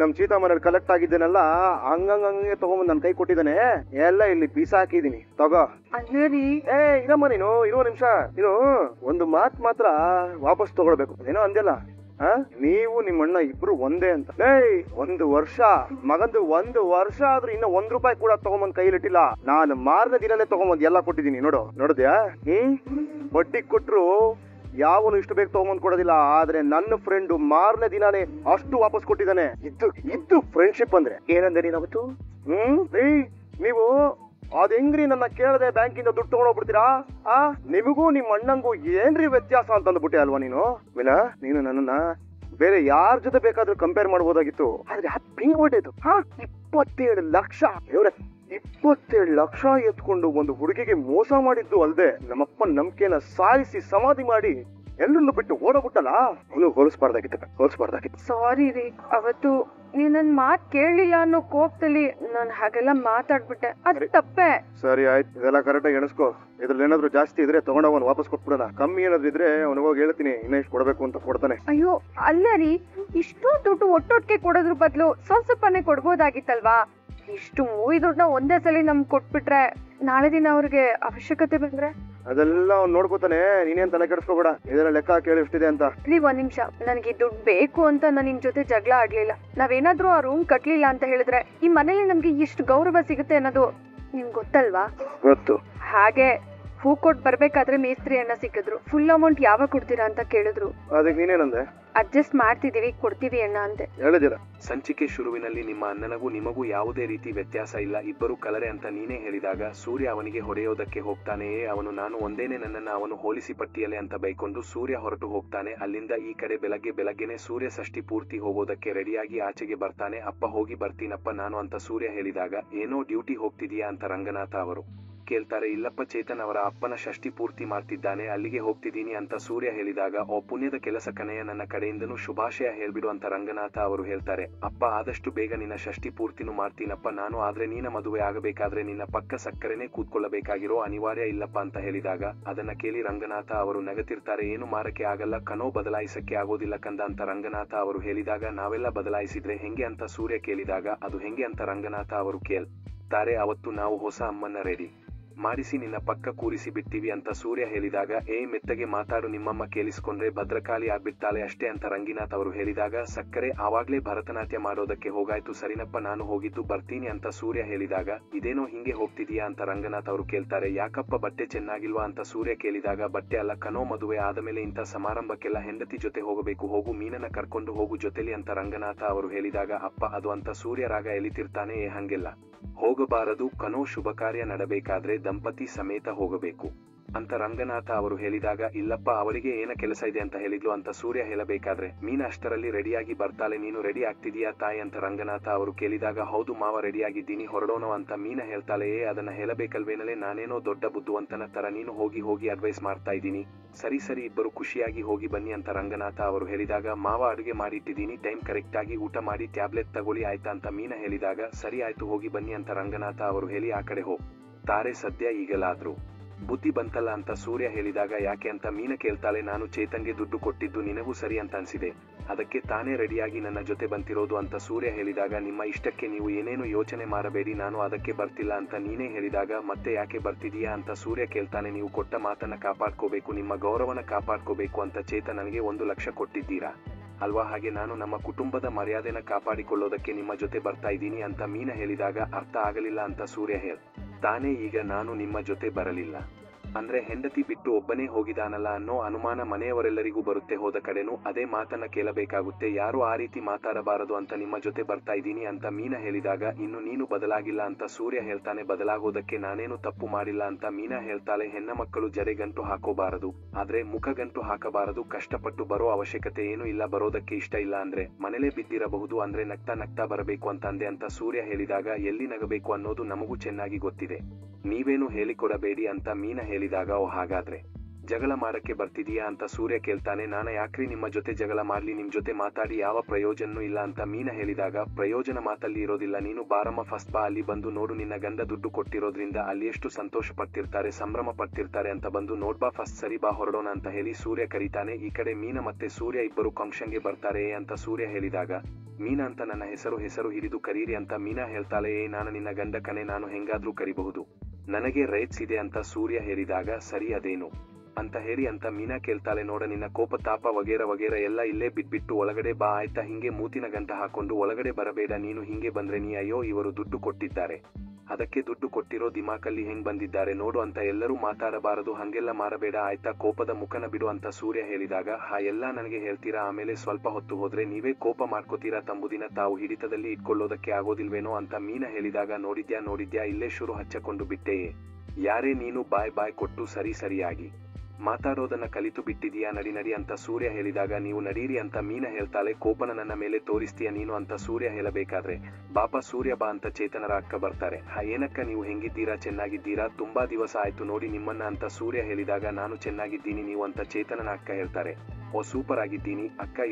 ನಮ್ ಚೀತಾ ಮನೇಲಿ ಕಲೆಕ್ಟ್ ಆಗಿದ್ದೇನಲ್ಲ, ಹಂಗಂಗೆ ತಗೊಂಬಂದ್ ನನ್ ಕೈ ಕೊಟ್ಟಿದ್ದಾನೆ. ಎಲ್ಲ ಇಲ್ಲಿ ಪೀಸ ಹಾಕಿದೀನಿ, ತಗೋ. ಅಯ್ಯೋ ರೀ, ಇರಮ್ಮ ನೀನು, ಇರೋ ನಿಮಿಷ ನೀನು. ಒಂದು ಮಾತ್ ಮಾತ್ರ ವಾಪಸ್ ತಗೊಳ್ಬೇಕು. ಏನೋ ಅಂದಿಲ್ಲ, ನೀವು ನಿಮ್ಮಣ್ಣ ಇಬ್ರು ಒಂದೇ ಅಂತ. ಒಂದು ವರ್ಷ ಮಗಂದು, 1 ವರ್ಷ ಆದ್ರೂ ಇನ್ನ ₹1 ಕೂಡ ತಗೊಂಬಂದ್ ಕೈಲಿಟ್ಟಿಲ್ಲ. ನಾನು ಮಾರನೇ ದಿನನೇ ತಗೊಂಬಂದ್ ಎಲ್ಲ ಕೊಟ್ಟಿದ್ದೀನಿ. ನೋಡಿದ್ಯಾ? ಬಡ್ಡಿ ಕೊಟ್ರು ಯಾವನು ಇಷ್ಟು ಬೇಗ ತಗೊಂಬಂದ್ ಕೊಡೋದಿಲ್ಲ. ಆದ್ರೆ ನನ್ನ ಫ್ರೆಂಡ್ ಮಾರನೇ ದಿನಾನೇ ಅಷ್ಟು ವಾಪಸ್ ಕೊಟ್ಟಿದ್ದಾನೆ. ಇದ್ದು ಫ್ರೆಂಡ್ಶಿಪ್ ಅಂದ್ರೆ ಏನಂದ್ರೆ ನೀನ್ ಅವತ್ತು ನೀವು ಅದ್ ಹೆಂಗ್ರಿ ನನ್ನ ಕೇಳದೆ ಬ್ಯಾಂಕಿಂದ ದುಡ್ಡು ತಗೊಂಡೋಗ್ಬಿಡ್ತೀರಾ? ನಿಮಗೂ ನಿಮ್ ಅಣ್ಣಂಗೂ ಏನ್ರಿ ವ್ಯತ್ಯಾಸ ಅಂತ ಅಂದ್ಬಿಟ್ಟೆ ಅಲ್ವಾ ನೀನು? ವಿನಾ, ನೀನು ನನ್ನನ್ನ ಬೇರೆ ಯಾರ ಜೊತೆ ಬೇಕಾದ್ರೂ ಕಂಪೇರ್ ಮಾಡ್ಬೋದಾಗಿತ್ತು. ಆದ್ರೆ ಅದು 27 ಲಕ್ಷ 27 ಲಕ್ಷ ಎತ್ಕೊಂಡು ಒಂದು ಹುಡುಗಿಗೆ ಮೋಸ ಮಾಡಿದ್ದು ಅಲ್ದೆ, ನಮ್ಮಪ್ಪ ನಂಬಿಕೆನ ಸಾಯಿಸಿ ಸಮಾಧಿ ಮಾಡಿ ಎಲ್ಲರನ್ನು ಬಿಟ್ಟು ಓಡೋಗ್ಬಿಟ್ಟಲ್ಲ. ಅವನು ಹೋಲಿಸ್ಬಾರ್ದಾಗಿತ್ತು. ಸಾರಿ ರೀ, ಅವತ್ತು ನೀವ್ ನನ್ ಮಾತ್ ಕೇಳಲಿಲ್ಲ ಅನ್ನೋ ಕೋಪದಲ್ಲಿ ನಾನು ಹಾಗೆಲ್ಲ ಮಾತಾಡ್ಬಿಟ್ಟೆ. ಅದು ತಪ್ಪೆ. ಸರಿ ಆಯ್ತು, ಇದೆಲ್ಲ ಕರೆಕ್ಟ್ ಆಗಿ ಎಣಿಸ್ಕೋ. ಇದ್ರಲ್ಲಿ ಏನಾದ್ರು ಜಾಸ್ತಿ ಇದ್ರೆ ತಗೊಂಡವನ್ ವಾಪಸ್ ಕೊಟ್ಬಿಡೋಣ. ಕಮ್ಮಿ ಏನಾದ್ರು ಇದ್ರೆ ಅವನಿಗೋಗಿ ಹೇಳ್ತೀನಿ ಇನ್ನ ಇಷ್ಟು ಕೊಡ್ಬೇಕು ಅಂತ, ಕೊಡ್ತಾನೆ. ಅಯ್ಯೋ ಅಲ್ಲ ರೀ, ಇಷ್ಟು ದುಡ್ಡು ಒಟ್ಟೊಟ್ಟಿಗೆ ಕೊಡೋದ್ರ ಬದಲು ಸ್ವಲ್ಪನೇ ಕೊಡ್ಬೋದಾಗಿತ್ತಲ್ವಾ? ಇಷ್ಟು ಮೂವಿ ದುಡ್ಡನ್ನ ಒಂದೇ ಸಲ ನಮ್ಗೆ ಕೊಟ್ಬಿಟ್ರೆ ನಾಳೆ ದಿನ ಅವ್ರಿಗೆ ಅವಶ್ಯಕತೆ ಬಂದ್ರೆ ಅದೆಲ್ಲ ಅವ್ನು ನೋಡ್ಕೋತಾನೆ. ನೀನೇನ್ ತಲೆ ಕೆಡಿಸ್ಕೋಬೇಡ. ಇದೆಲ್ಲ ಲೆಕ್ಕ ಕೇಳಿ ಎಷ್ಟಿದೆ ಅಂತ. ರೀ, ಒಂದ್ ನಿಮಿಷ. ನನಗೆ ದುಡ್ಡು ಬೇಕು ಅಂತ ನಾನು ನಿಮ್ ಜೊತೆ ಜಗಳ ಆಡ್ಲಿಲ್ಲ. ನಾವೇನಾದ್ರೂ ಆ ರೂಮ್ ಕಟ್ಲಿಲ್ಲ ಅಂತ ಹೇಳಿದ್ರೆ ಈ ಮನೇಲಿ ನಮ್ಗೆ ಎಷ್ಟು ಗೌರವ ಸಿಗುತ್ತೆ ಅನ್ನೋದು ನಿಮ್ಗೆ ಗೊತ್ತಲ್ವಾ? ಗೊತ್ತು. ಹಾಗೆ ಹೂ ಕೊಟ್ಟು ಬರ್ಬೇಕಾದ್ರೆ ಮೇಸ್ತ್ರಿ ಅಣ್ಣ ಸಿಕ್ಕಿದ್ರು. ಫುಲ್ ಅಮೌಂಟ್ ಯಾವಾಗ ಕೊಡ್ತೀರಾ ಅಂತ ಕೇಳಿದ್ರು. ಅದಕ್ಕೆ ನೀನೇನಂದೆ? ಅಡ್ಜಸ್ಟ್ ಮಾಡ್ತಿದೀವಿ, ಕೊಡ್ತೀವಿ ಅಣ್ಣ ಅಂದೆ. ಹೇಳಿದಿರ? ಸಂಚಿಕೆ ಶುರುವಿನಲ್ಲಿ ನಿಮ್ಮ ಅಣ್ಣನಗೂ ನಿಮಗೂ ಯಾವುದೇ ರೀತಿ ವ್ಯತ್ಯಾಸ ಇಲ್ಲ, ಇಬ್ಬರು ಕಲರೆ ಅಂತ ನೀನೇ ಹೇಳಿದಾಗ ಸೂರ್ಯ ಅವನಿಗೆ ಹೊಡೆಯೋದಕ್ಕೆ ಹೋಗ್ತಾನೆಯೇ. ಅವನು ನಾನು ಒಂದೇನೆ, ನನ್ನನ್ನು ಅವನು ಹೋಲಿಸಿ ಪಟ್ಟಿಯಲೆ ಅಂತ ಬೈಕೊಂಡು ಸೂರ್ಯ ಹೊರಟು ಹೋಗ್ತಾನೆ. ಅಲ್ಲಿಂದ ಈ ಕಡೆ ಬೆಳಗ್ಗೆನೆ ಸೂರ್ಯ ಷಷ್ಠಿ ಪೂರ್ತಿ ಹೋಗೋದಕ್ಕೆ ರೆಡಿಯಾಗಿ ಆಚೆಗೆ ಬರ್ತಾನೆ. ಅಪ್ಪ ಹೋಗಿ ಬರ್ತೀನಪ್ಪ ನಾನು ಅಂತ ಸೂರ್ಯ ಹೇಳಿದಾಗ, ಏನೋ ಡ್ಯೂಟಿ ಹೋಗ್ತಿದೀಯಾ ಅಂತ ರಂಗನಾಥ ಅವರು ಕೇಳ್ತಾರೆ. ಇಲ್ಲಪ್ಪ, ಚೇತನ್ ಅವರ ಅಪ್ಪನ ಷಷ್ಠಿ ಪೂರ್ತಿ ಮಾಡ್ತಿದ್ದಾನೆ, ಅಲ್ಲಿಗೆ ಹೋಗ್ತಿದ್ದೀನಿ ಅಂತ ಸೂರ್ಯ ಹೇಳಿದಾಗ, ಓ ಪುಣ್ಯದ ಕೆಲಸ ಕಣೆಯ, ನನ್ನ ಕಡೆಯಿಂದನೂ ಶುಭಾಶಯ ಹೇಳ್ಬಿಡು ಅಂತ ರಂಗನಾಥ ಅವರು ಹೇಳ್ತಾರೆ. ಅಪ್ಪ, ಆದಷ್ಟು ಬೇಗ ನಿನ್ನ ಷಷ್ಠಿ ಪೂರ್ತಿನೂ ಮಾಡ್ತೀನಪ್ಪ ನಾನು. ಆದ್ರೆ ನೀನ ಮದುವೆ ಆಗಬೇಕಾದ್ರೆ ನಿನ್ನ ಪಕ್ಕ ಸಕ್ಕರೆನೇ ಕೂತ್ಕೊಳ್ಳಬೇಕಾಗಿರೋ ಅನಿವಾರ್ಯ ಇಲ್ಲಪ್ಪ ಅಂತ ಹೇಳಿದಾಗ, ಅದನ್ನ ಕೇಳಿ ರಂಗನಾಥ ಅವರು ನಗತಿರ್ತಾರೆ. ಏನು ಮಾರಕ್ಕೆ ಆಗಲ್ಲ ಕನೋ, ಬದಲಾಯಿಸಕ್ಕೆ ಆಗೋದಿಲ್ಲ ಕಂದ ಅಂತ ರಂಗನಾಥ ಅವರು ಹೇಳಿದಾಗ, ನಾವೆಲ್ಲ ಬದಲಾಯಿಸಿದ್ರೆ ಹೆಂಗೆ ಅಂತ ಸೂರ್ಯ ಕೇಳಿದಾಗ, ಅದು ಹೆಂಗೆ ಅಂತ ರಂಗನಾಥ ಅವರು ಕೇಳ್ತಾರೆ. ಅವತ್ತು ನಾವು ಹೊಸ ಅಮ್ಮನ್ನ ರೆಡಿ ಮಾಡಿಸಿ ನಿನ್ನ ಪಕ್ಕ ಕೂರಿಸಿ ಬಿಡ್ತೀವಿ ಅಂತ ಸೂರ್ಯ ಹೇಳಿದಾಗ, ಮೆತ್ತಗೆ ಮಾತಾಡು, ನಿಮ್ಮಮ್ಮ ಕೇಳಿಸ್ಕೊಂಡ್ರೆ ಭದ್ರಕಾಳಿ ಆಗ್ಬಿಡ್ತಾಳೆ ಅಷ್ಟೇ ಅಂತ ರಂಗನಾಥ್ ಅವರು ಹೇಳಿದಾಗ, ಸಕ್ಕರೆ ಆವಾಗ್ಲೇ ಭರತನಾಟ್ಯ ಮಾಡೋದಕ್ಕೆ ಹೋಗಾಯ್ತು, ಸರಿನಪ್ಪ ನಾನು ಹೋಗಿದ್ದು ಬರ್ತೀನಿ ಅಂತ ಸೂರ್ಯ ಹೇಳಿದಾಗ, ಇದೇನೋ ಹಿಂಗೆ ಹೋಗ್ತಿದೀಯಾ ಅಂತ ರಂಗನಾಥ್ ಅವರು ಕೇಳ್ತಾರೆ. ಯಾಕಪ್ಪ ಬಟ್ಟೆ ಚೆನ್ನಾಗಿಲ್ವಾ ಅಂತ ಸೂರ್ಯ ಕೇಳಿದಾಗ, ಬಟ್ಟೆ ಅಲ್ಲ ಕನೋ, ಮದುವೆ ಆದಮೇಲೆ ಇಂಥ ಸಮಾರಂಭಕ್ಕೆಲ್ಲ ಹೆಂಡತಿ ಜೊತೆ ಹೋಗಬೇಕು, ಹೋಗು ಮೀನನ್ನ ಕರ್ಕೊಂಡು ಹೋಗು ಜೊತೆಲಿ ಅಂತ ರಂಗನಾಥ ಅವರು ಹೇಳಿದಾಗ, ಅಪ್ಪ ಅದು ಅಂತ ಸೂರ್ಯ ರಾಗ ಎಳಿತಿರ್ತಾನೆ. ಹಂಗೆಲ್ಲ ಹೋಗಬಾರದು ಕನೋ, ಶುಭ ಕಾರ್ಯ ನಡಬೇಕಾದ್ರೆ ದಂಪತಿ ಸಮೇತ ಹೋಗಬೇಕು ಅಂತ ರಂಗನಾಥ ಅವರು ಹೇಳಿದಾಗ, ಇಲ್ಲಪ್ಪ ಅವಳಿಗೆ ಏನ ಕೆಲಸ ಇದೆ ಅಂತ ಹೇಳಿದ್ಲು ಅಂತ ಸೂರ್ಯ ಹೇಳಬೇಕಾದ್ರೆ, ಮೀನ ಅಷ್ಟರಲ್ಲಿ ರೆಡಿಯಾಗಿ ಬರ್ತಾಳೆ, ನೀನು ರೆಡಿ ಆಗ್ತಿದೀಯಾ ತಾಯಿ ಅಂತ ರಂಗನಾಥ ಅವರು ಕೇಳಿದಾಗ, ಹೌದು ಮಾವ ರೆಡಿಯಾಗಿದ್ದೀನಿ, ಹೊರಡೋಣ ಅಂತ ಮೀನ ಹೇಳ್ತಾಳೆ. ಅದನ್ನ ಹೇಳಬೇಕಲ್ವೇನಲೇ, ನಾನೇನೋ ದೊಡ್ಡ ಬುದ್ಧಿವಂತನ ತರ ನೀನು ಹೋಗಿ ಅಡ್ವೈಸ್ ಮಾಡ್ತಾ ಇದ್ದೀನಿ, ಸರಿ ಇಬ್ಬರು ಖುಷಿಯಾಗಿ ಹೋಗಿ ಬನ್ನಿ ಅಂತ ರಂಗನಾಥ ಅವರು ಹೇಳಿದಾಗ, ಮಾವ ಅಡುಗೆ ಮಾಡಿಟ್ಟಿದ್ದೀನಿ, ಟೈಮ್ ಕರೆಕ್ಟ್ ಆಗಿ ಊಟ ಮಾಡಿ ಟ್ಯಾಬ್ಲೆಟ್ ತಗೊಳ್ಳಿ ಆಯ್ತಾ ಅಂತ ಮೀನ ಹೇಳಿದಾಗ, ಸರಿ ಆಯ್ತು ಹೋಗಿ ಬನ್ನಿ ಅಂತ ರಂಗನಾಥ ಅವರು ಹೇಳಿ ಆ ಕಡೆ ಹೋಗ್ತಾರೆ. ಸದ್ಯ ಈಗಲಾದ್ರೂ ಬುದ್ಧಿ ಬಂತಲ್ಲ ಅಂತ ಸೂರ್ಯ ಹೇಳಿದಾಗ ಯಾಕೆ ಅಂತ ಮೀನಾ ಕೇಳ್ತಾಳೆ. ನಾನು ಚೇತನ್ಗೆ ದುಡ್ಡು ಕೊಟ್ಟಿದ್ದು ನಿನಗೂ ಸರಿ ಅಂತ ಅನ್ಸಿದೆ, ಅದಕ್ಕೆ ತಾನೇ ರೆಡಿಯಾಗಿ ನನ್ನ ಜೊತೆ ಬಂತಿರೋದು ಅಂತ ಸೂರ್ಯ ಹೇಳಿದಾಗ, ನಿಮ್ಮ ಇಷ್ಟಕ್ಕೆ ನೀವು ಏನೇನು ಯೋಚನೆ ಮಾಡಬೇಡಿ, ನಾನು ಅದಕ್ಕೆ ಬರ್ತಿಲ್ಲ ಅಂತ ನೀನೇ ಹೇಳಿದಾಗ ಮತ್ತೆ ಯಾಕೆ ಬರ್ತಿದೀಯಾ ಅಂತ ಸೂರ್ಯ ಕೇಳ್ತಾನೆ. ನೀವು ಕೊಟ್ಟ ಮಾತನ್ನ ಕಾಪಾಡ್ಕೋಬೇಕು, ನಿಮ್ಮ ಗೌರವನ ಕಾಪಾಡ್ಕೋಬೇಕು ಅಂತ ಚೇತನ್ ನನಗೆ 1 ಲಕ್ಷ ಕೊಟ್ಟಿದ್ದೀರಾ ಅಲ್ವಾ, ಹಾಗೆ ನಾನು ನಮ್ಮ ಕುಟುಂಬದ ಮರ್ಯಾದೆನ ಕಾಪಾಡಿಕೊಳ್ಳೋದಕ್ಕೆ ನಿಮ್ಮ ಜೊತೆ ಬರ್ತಾ ಇದ್ದೀನಿ ಅಂತ ಮೀನಾ ಹೇಳಿದಾಗ ಅರ್ಥ ಆಗಲಿಲ್ಲ ಅಂತ ಸೂರ್ಯ ತಾನೇ ಈಗ ನಾನು ನಿಮ್ಮ ಜೊತೆ ಬರಲಿಲ್ಲ ಅಂದ್ರೆ ಹೆಂಡತಿ ಬಿಟ್ಟು ಒಬ್ಬನೇ ಹೋಗಿದಾನಲ್ಲ ಅನ್ನೋ ಅನುಮಾನ ಮನೆಯವರೆಲ್ಲರಿಗೂ ಬರುತ್ತೆ. ಹೋದ ಕಡೆನೂ ಅದೇ ಮಾತನ್ನ ಕೇಳಬೇಕಾಗುತ್ತೆ, ಯಾರು ಆ ರೀತಿ ಮಾತಾಡಬಾರದು ಅಂತ ನಿಮ್ಮ ಜೊತೆ ಬರ್ತಾ ಇದ್ದೀನಿ ಅಂತ ಮೀನಾ ಹೇಳಿದಾಗ, ಇನ್ನು ನೀನು ಬದಲಾಗಿಲ್ಲ ಅಂತ ಸೂರ್ಯ ಹೇಳ್ತಾನೆ. ಬದಲಾಗೋದಕ್ಕೆ ನಾನೇನು ತಪ್ಪು ಮಾಡಿಲ್ಲ ಅಂತ ಮೀನಾ ಹೇಳ್ತಾಳೆ. ಹೆಣ್ಣ ಮಕ್ಕಳು ಜರೆಗಂಟು ಹಾಕೋಬಾರದು, ಆದ್ರೆ ಮುಖಗಂಟು ಹಾಕಬಾರದು, ಕಷ್ಟಪಟ್ಟು ಬರೋ ಅವಶ್ಯಕತೆ ಏನು ಇಲ್ಲ, ಬರೋದಕ್ಕೆ ಇಷ್ಟ ಇಲ್ಲ ಅಂದ್ರೆ ಮನೇಲೇ ಬಿದ್ದಿರಬಹುದು, ಅಂದ್ರೆ ನಗ್ತಾ ನಗ್ತಾ ಬರಬೇಕು ಅಂತ ಅಂದೆ ಅಂತ ಸೂರ್ಯ ಹೇಳಿದಾಗ, ಎಲ್ಲಿ ನಗಬೇಕು ಅನ್ನೋದು ನಮಗೂ ಚೆನ್ನಾಗಿ ಗೊತ್ತಿದೆ, ನೀವೇನು ಹೇಳಿಕೊಡಬೇಡಿ ಅಂತ ಮೀನಾ ಹೇಳಿದಾಗ, ಓ ಹಾಗಾದ್ರೆ ಜಗಳ ಮಾಡಕ್ಕೆ ಬರ್ತಿದೀಯಾ ಅಂತ ಸೂರ್ಯ ಕೇಳ್ತಾನೆ. ನಾನು ಯಾಕ್ರಿ ನಿಮ್ಮ ಜೊತೆ ಜಗಳ ಮಾಡ್ಲಿ, ನಿಮ್ ಜೊತೆ ಮಾತಾಡಿ ಯಾವ ಪ್ರಯೋಜನೂ ಇಲ್ಲ ಅಂತ ಮೀನಾ ಹೇಳಿದಾಗ, ಪ್ರಯೋಜನ ಮಾತಲ್ಲಿ ಇರೋದಿಲ್ಲ, ನೀನು ಬಾರಮ್ಮ ಫಸ್ಟ್ ಬಾ, ಅಲ್ಲಿ ಬಂದು ನೋಡು, ನಿನ್ನ ಗಂಡ ದುಡ್ಡು ಕೊಟ್ಟಿರೋದ್ರಿಂದ ಅಲ್ಲಿ ಎಷ್ಟು ಸಂತೋಷ ಪಡ್ತಿರ್ತಾರೆ, ಸಂಭ್ರಮ ಪಡ್ತಿರ್ತಾರೆ ಅಂತ ಬಂದು ನೋಡ್ಬಾ ಫಸ್ಟ್, ಸರಿ ಬಾ ಹೊರಡೋಣ ಅಂತ ಹೇಳಿ ಸೂರ್ಯ ಕರೀತಾನೆ. ಈ ಕಡೆ ಮೀನಾ ಮತ್ತೆ ಸೂರ್ಯ ಇಬ್ಬರು ಫಂಕ್ಷನ್ಗೆ ಬರ್ತಾರೆ ಅಂತ ಸೂರ್ಯ ಹೇಳಿದಾಗ, ಮೀನಾ ಅಂತ ನನ್ನ ಹೆಸರು ಹಿಡಿದು ಕರೀರಿ ಅಂತ ಮೀನಾ ಹೇಳ್ತಾಳೆ. ನಾನು ನಿನ್ನ ಗಂಡ ಕಣೆ, ನಾನು ಹೆಂಗಾದ್ರೂ ಕರಿಬಹುದು, ನನಗೆ ರೈಟ್ಸ್ ಇದೆ ಅಂತ ಸೂರ್ಯ ಹೇಳಿದಾಗ, ಸರಿ ಅದೇನು ಅಂತ ಹೇಳಿ ಅಂತ ಮೀನಾ ಕೇಳ್ತಾಳೆ. ನೋಡ ನಿನ್ನ ಕೋಪ ತಾಪ ವಗೇರ ಎಲ್ಲ ಇಲ್ಲೇ ಬಿಟ್ಬಿಟ್ಟು ಒಳಗಡೆ ಬಾ ಆಯ್ತಾ, ಹಿಂಗೆ ಮೂತಿನ ಗಂಟ ಹಾಕೊಂಡು ಒಳಗಡೆ ಬರಬೇಡ, ನೀನು ಹಿಂಗೆ ಬಂದ್ರೆ ನೀ ಅಯ್ಯೋ ಇವರು ದುಡ್ಡು ಕೊಟ್ಟಿದ್ದಾರೆ, ಅದಕ್ಕೆ ದುಡ್ಡು ಕೊಟ್ಟಿರೋ ದಿಮಾಕಲ್ಲಿ ಹೆಂಗ್ ಬಂದಿದ್ದಾರೆ ನೋಡು ಅಂತ ಎಲ್ಲರೂ ಮಾತಾಡಬಾರದು, ಹಂಗೆಲ್ಲ ಮಾರಬೇಡ ಆಯ್ತಾ, ಕೋಪದ ಮುಖನ ಬಿಡು ಅಂತ ಸೂರ್ಯ ಹೇಳಿದಾಗ, ಎಲ್ಲ ನನಗೆ ಹೇಳ್ತೀರಾ, ಆಮೇಲೆ ಸ್ವಲ್ಪ ಹೊತ್ತು ಹೋದ್ರೆ ನೀವೇ ಕೋಪ ಮಾಡ್ಕೋತೀರಾ, ತಂಬುದಿನ ತಾವು ಹಿಡಿತದಲ್ಲಿ ಇಟ್ಕೊಳ್ಳೋದಕ್ಕೆ ಆಗೋದಿಲ್ವೇನೋ ಅಂತ ಮೀನಾ ಹೇಳಿದಾಗ, ನೋಡಿದ್ಯಾ ಇಲ್ಲೇ ಶುರು ಹಚ್ಚಕೊಂಡು ಬಿಟ್ಟೆಯೇ, ಯಾರೇ ನೀನು ಬಾಯ್ ಕೊಟ್ಟು ಸರಿಯಾಗಿ ಮಾತಾಡೋದನ್ನ ಕಲಿತು ಬಿಟ್ಟಿದೀಯಾ, ನಡಿ ಅಂತ ಸೂರ್ಯ ಹೇಳಿದಾಗ, ನೀವು ನಡೀರಿ ಅಂತ ಮೀನಾ ಹೇಳ್ತಾಳೆ. ಕೋಪನ ನನ್ನ ಮೇಲೆ ತೋರಿಸ್ತೀಯ ನೀನು ಅಂತ ಸೂರ್ಯ ಹೇಳಬೇಕಾದ್ರೆ, ಬಾಪ ಸೂರ್ಯ ಬಾ ಅಂತ ಚೇತನರ ಅಕ್ಕ ಬರ್ತಾರೆ. ಏನಕ್ಕ ನೀವು ಹೆಂಗಿದ್ದೀರಾ, ಚೆನ್ನಾಗಿದ್ದೀರಾ, ತುಂಬಾ ದಿವಸ ಆಯ್ತು ನೋಡಿ ನಿಮ್ಮನ್ನ ಅಂತ ಸೂರ್ಯ ಹೇಳಿದಾಗ, ನಾನು ಚೆನ್ನಾಗಿದ್ದೀನಿ ನೀವು ಅಂತ ಚೇತನನ ಅಕ್ಕ ಹೇಳ್ತಾರೆ. ಓ ಸೂಪರ್ ಆಗಿದ್ದೀನಿ ಅಕ್ಕ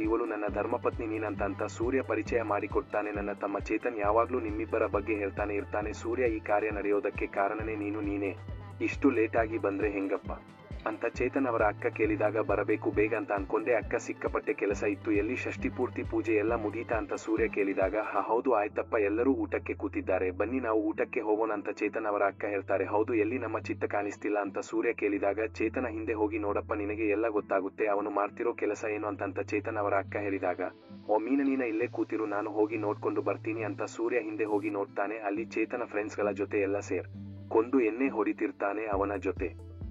ಇವಳು ನನ್ನ ಧರ್ಮಪತ್ನಿ ನೀನಂತ ಸೂರ್ಯ ಪರಿಚಯ ಮಾಡಿಕೊಡ್ತಾನೆ. ನನ್ನ ತಮ್ಮ ಚೇತನ್ ಯಾವಾಗ್ಲೂ ನಿಮ್ಮಿಬ್ಬರ ಬಗ್ಗೆ ಹೇಳ್ತಾನೆ ಇರ್ತಾನೆ. ಸೂರ್ಯ ಈ ಕಾರ್ಯ ನಡೆಯೋದಕ್ಕೆ ಕಾರಣನೇ ನೀನೇ, ಇಷ್ಟು ಲೇಟಾಗಿ ಬಂದ್ರೆ ಹೆಂಗಪ್ಪ ಅಂತ ಚೇತನ್ ಅವರ ಅಕ್ಕ ಕೇಳಿದಾಗ, ಬರಬೇಕು ಬೇಗ ಅಂತ ಅನ್ಕೊಂಡೆ ಅಕ್ಕ, ಸಿಕ್ಕಾಪಟ್ಟೆ ಕೆಲಸ ಇತ್ತು, ಎಲ್ಲಿ ಷಷ್ಠಿ ಪೂರ್ತಿ ಪೂಜೆ ಎಲ್ಲ ಮುಗೀತಾ ಅಂತ ಸೂರ್ಯ ಕೇಳಿದಾಗ, ಹೌದು ಆಯ್ತಪ್ಪ, ಎಲ್ಲರೂ ಊಟಕ್ಕೆ ಕೂತಿದ್ದಾರೆ, ಬನ್ನಿ ನಾವು ಊಟಕ್ಕೆ ಹೋಗೋಣ ಅಂತ ಚೇತನ್ ಅವರ ಅಕ್ಕ ಹೇಳ್ತಾರೆ. ಹೌದು ಎಲ್ಲಿ ನಮ್ಮ ಚಿತ್ತ ಕಾಣಿಸ್ತಿಲ್ಲ ಅಂತ ಸೂರ್ಯ ಕೇಳಿದಾಗ, ಚೇತನ ಹಿಂದೆ ಹೋಗಿ ನೋಡಪ್ಪ ನಿನಗೆ ಎಲ್ಲ ಗೊತ್ತಾಗುತ್ತೆ, ಅವನು ಮಾಡ್ತಿರೋ ಕೆಲಸ ಏನು ಅಂತ ಚೇತನ್ ಅವರ ಅಕ್ಕ ಹೇಳಿದಾಗ, ಓ ನೀನ ಇಲ್ಲೇ ಕೂತಿರು, ನಾನು ಹೋಗಿ ನೋಡ್ಕೊಂಡು ಬರ್ತೀನಿ ಅಂತ ಸೂರ್ಯ ಹಿಂದೆ ಹೋಗಿ ನೋಡ್ತಾನೆ. ಅಲ್ಲಿ ಚೇತನ ಫ್ರೆಂಡ್ಸ್ ಗಳ ಜೊತೆ ಎಲ್ಲ ಕೊಂಡು ಎಣ್ಣೆ ಹೊಡಿತಿರ್ತಾನೆ. ಅವನ ಜೊತೆ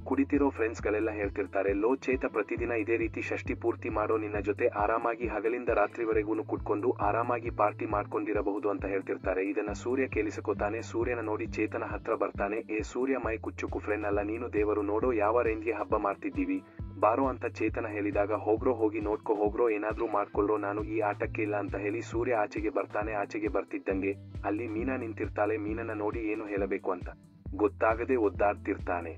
ಕುಡಿತಿರೋ ಫ್ರೆಂಡ್ಸ್ ಗಳೆಲ್ಲ ಹೇಳ್ತಿರ್ತಾರೆ, ಲೋ ಚೇತ ಪ್ರತಿದಿನ ಇದೇ ರೀತಿ ಷಷ್ಠಿ ಪೂರ್ತಿ ಮಾಡೋ, ನಿನ್ನ ಜೊತೆ ಆರಾಮಾಗಿ ಹಗಲಿಂದ ರಾತ್ರಿವರೆಗೂ ಕುಡ್ಕೊಂಡು ಆರಾಮಾಗಿ ಪಾರ್ಟಿ ಮಾಡ್ಕೊಂಡಿರಬಹುದು ಅಂತ ಹೇಳ್ತಿರ್ತಾರೆ. ಇದನ್ನ ಸೂರ್ಯ ಕೇಳಿಸಿಕೊತಾನೆ. ಸೂರ್ಯನ ನೋಡಿ ಚೇತನ ಹತ್ರ ಬರ್ತಾನೆ. ಸೂರ್ಯ ಮೈ ಕುಚ್ಚುಕು ಫ್ರೆಂಡ್ ಅಲ್ಲ ನೀನು, ದೇವರು ನೋಡೋ ಯಾವ ರೇಂಜ್ಗೆ ಹಬ್ಬ ಮಾಡ್ತಿದ್ದೀವಿ, ಬಾರೋ ಅಂತ ಚೇತನ ಹೇಳಿದಾಗ, ಹೋಗಿ ನೋಡ್ಕೊ ಹೋಗ್ರೋ, ಏನಾದ್ರೂ ಮಾಡ್ಕೊಳ್ರೋ, ನಾನು ಈ ಆಟಕ್ಕೆ ಇಲ್ಲ ಅಂತ ಹೇಳಿ ಸೂರ್ಯ ಆಚೆಗೆ ಬರ್ತಾನೆ. ಆಚೆಗೆ ಬರ್ತಿದ್ದಂಗೆ ಅಲ್ಲಿ ಮೀನಾ ನಿಂತಿರ್ತಾಳೆ. ಮೀನನ್ನ ನೋಡಿ ಏನು ಹೇಳಬೇಕು ಅಂತ ಗೊತ್ತಾಗದೆ ಒದ್ದಾಡ್ತಿರ್ತಾನೆ.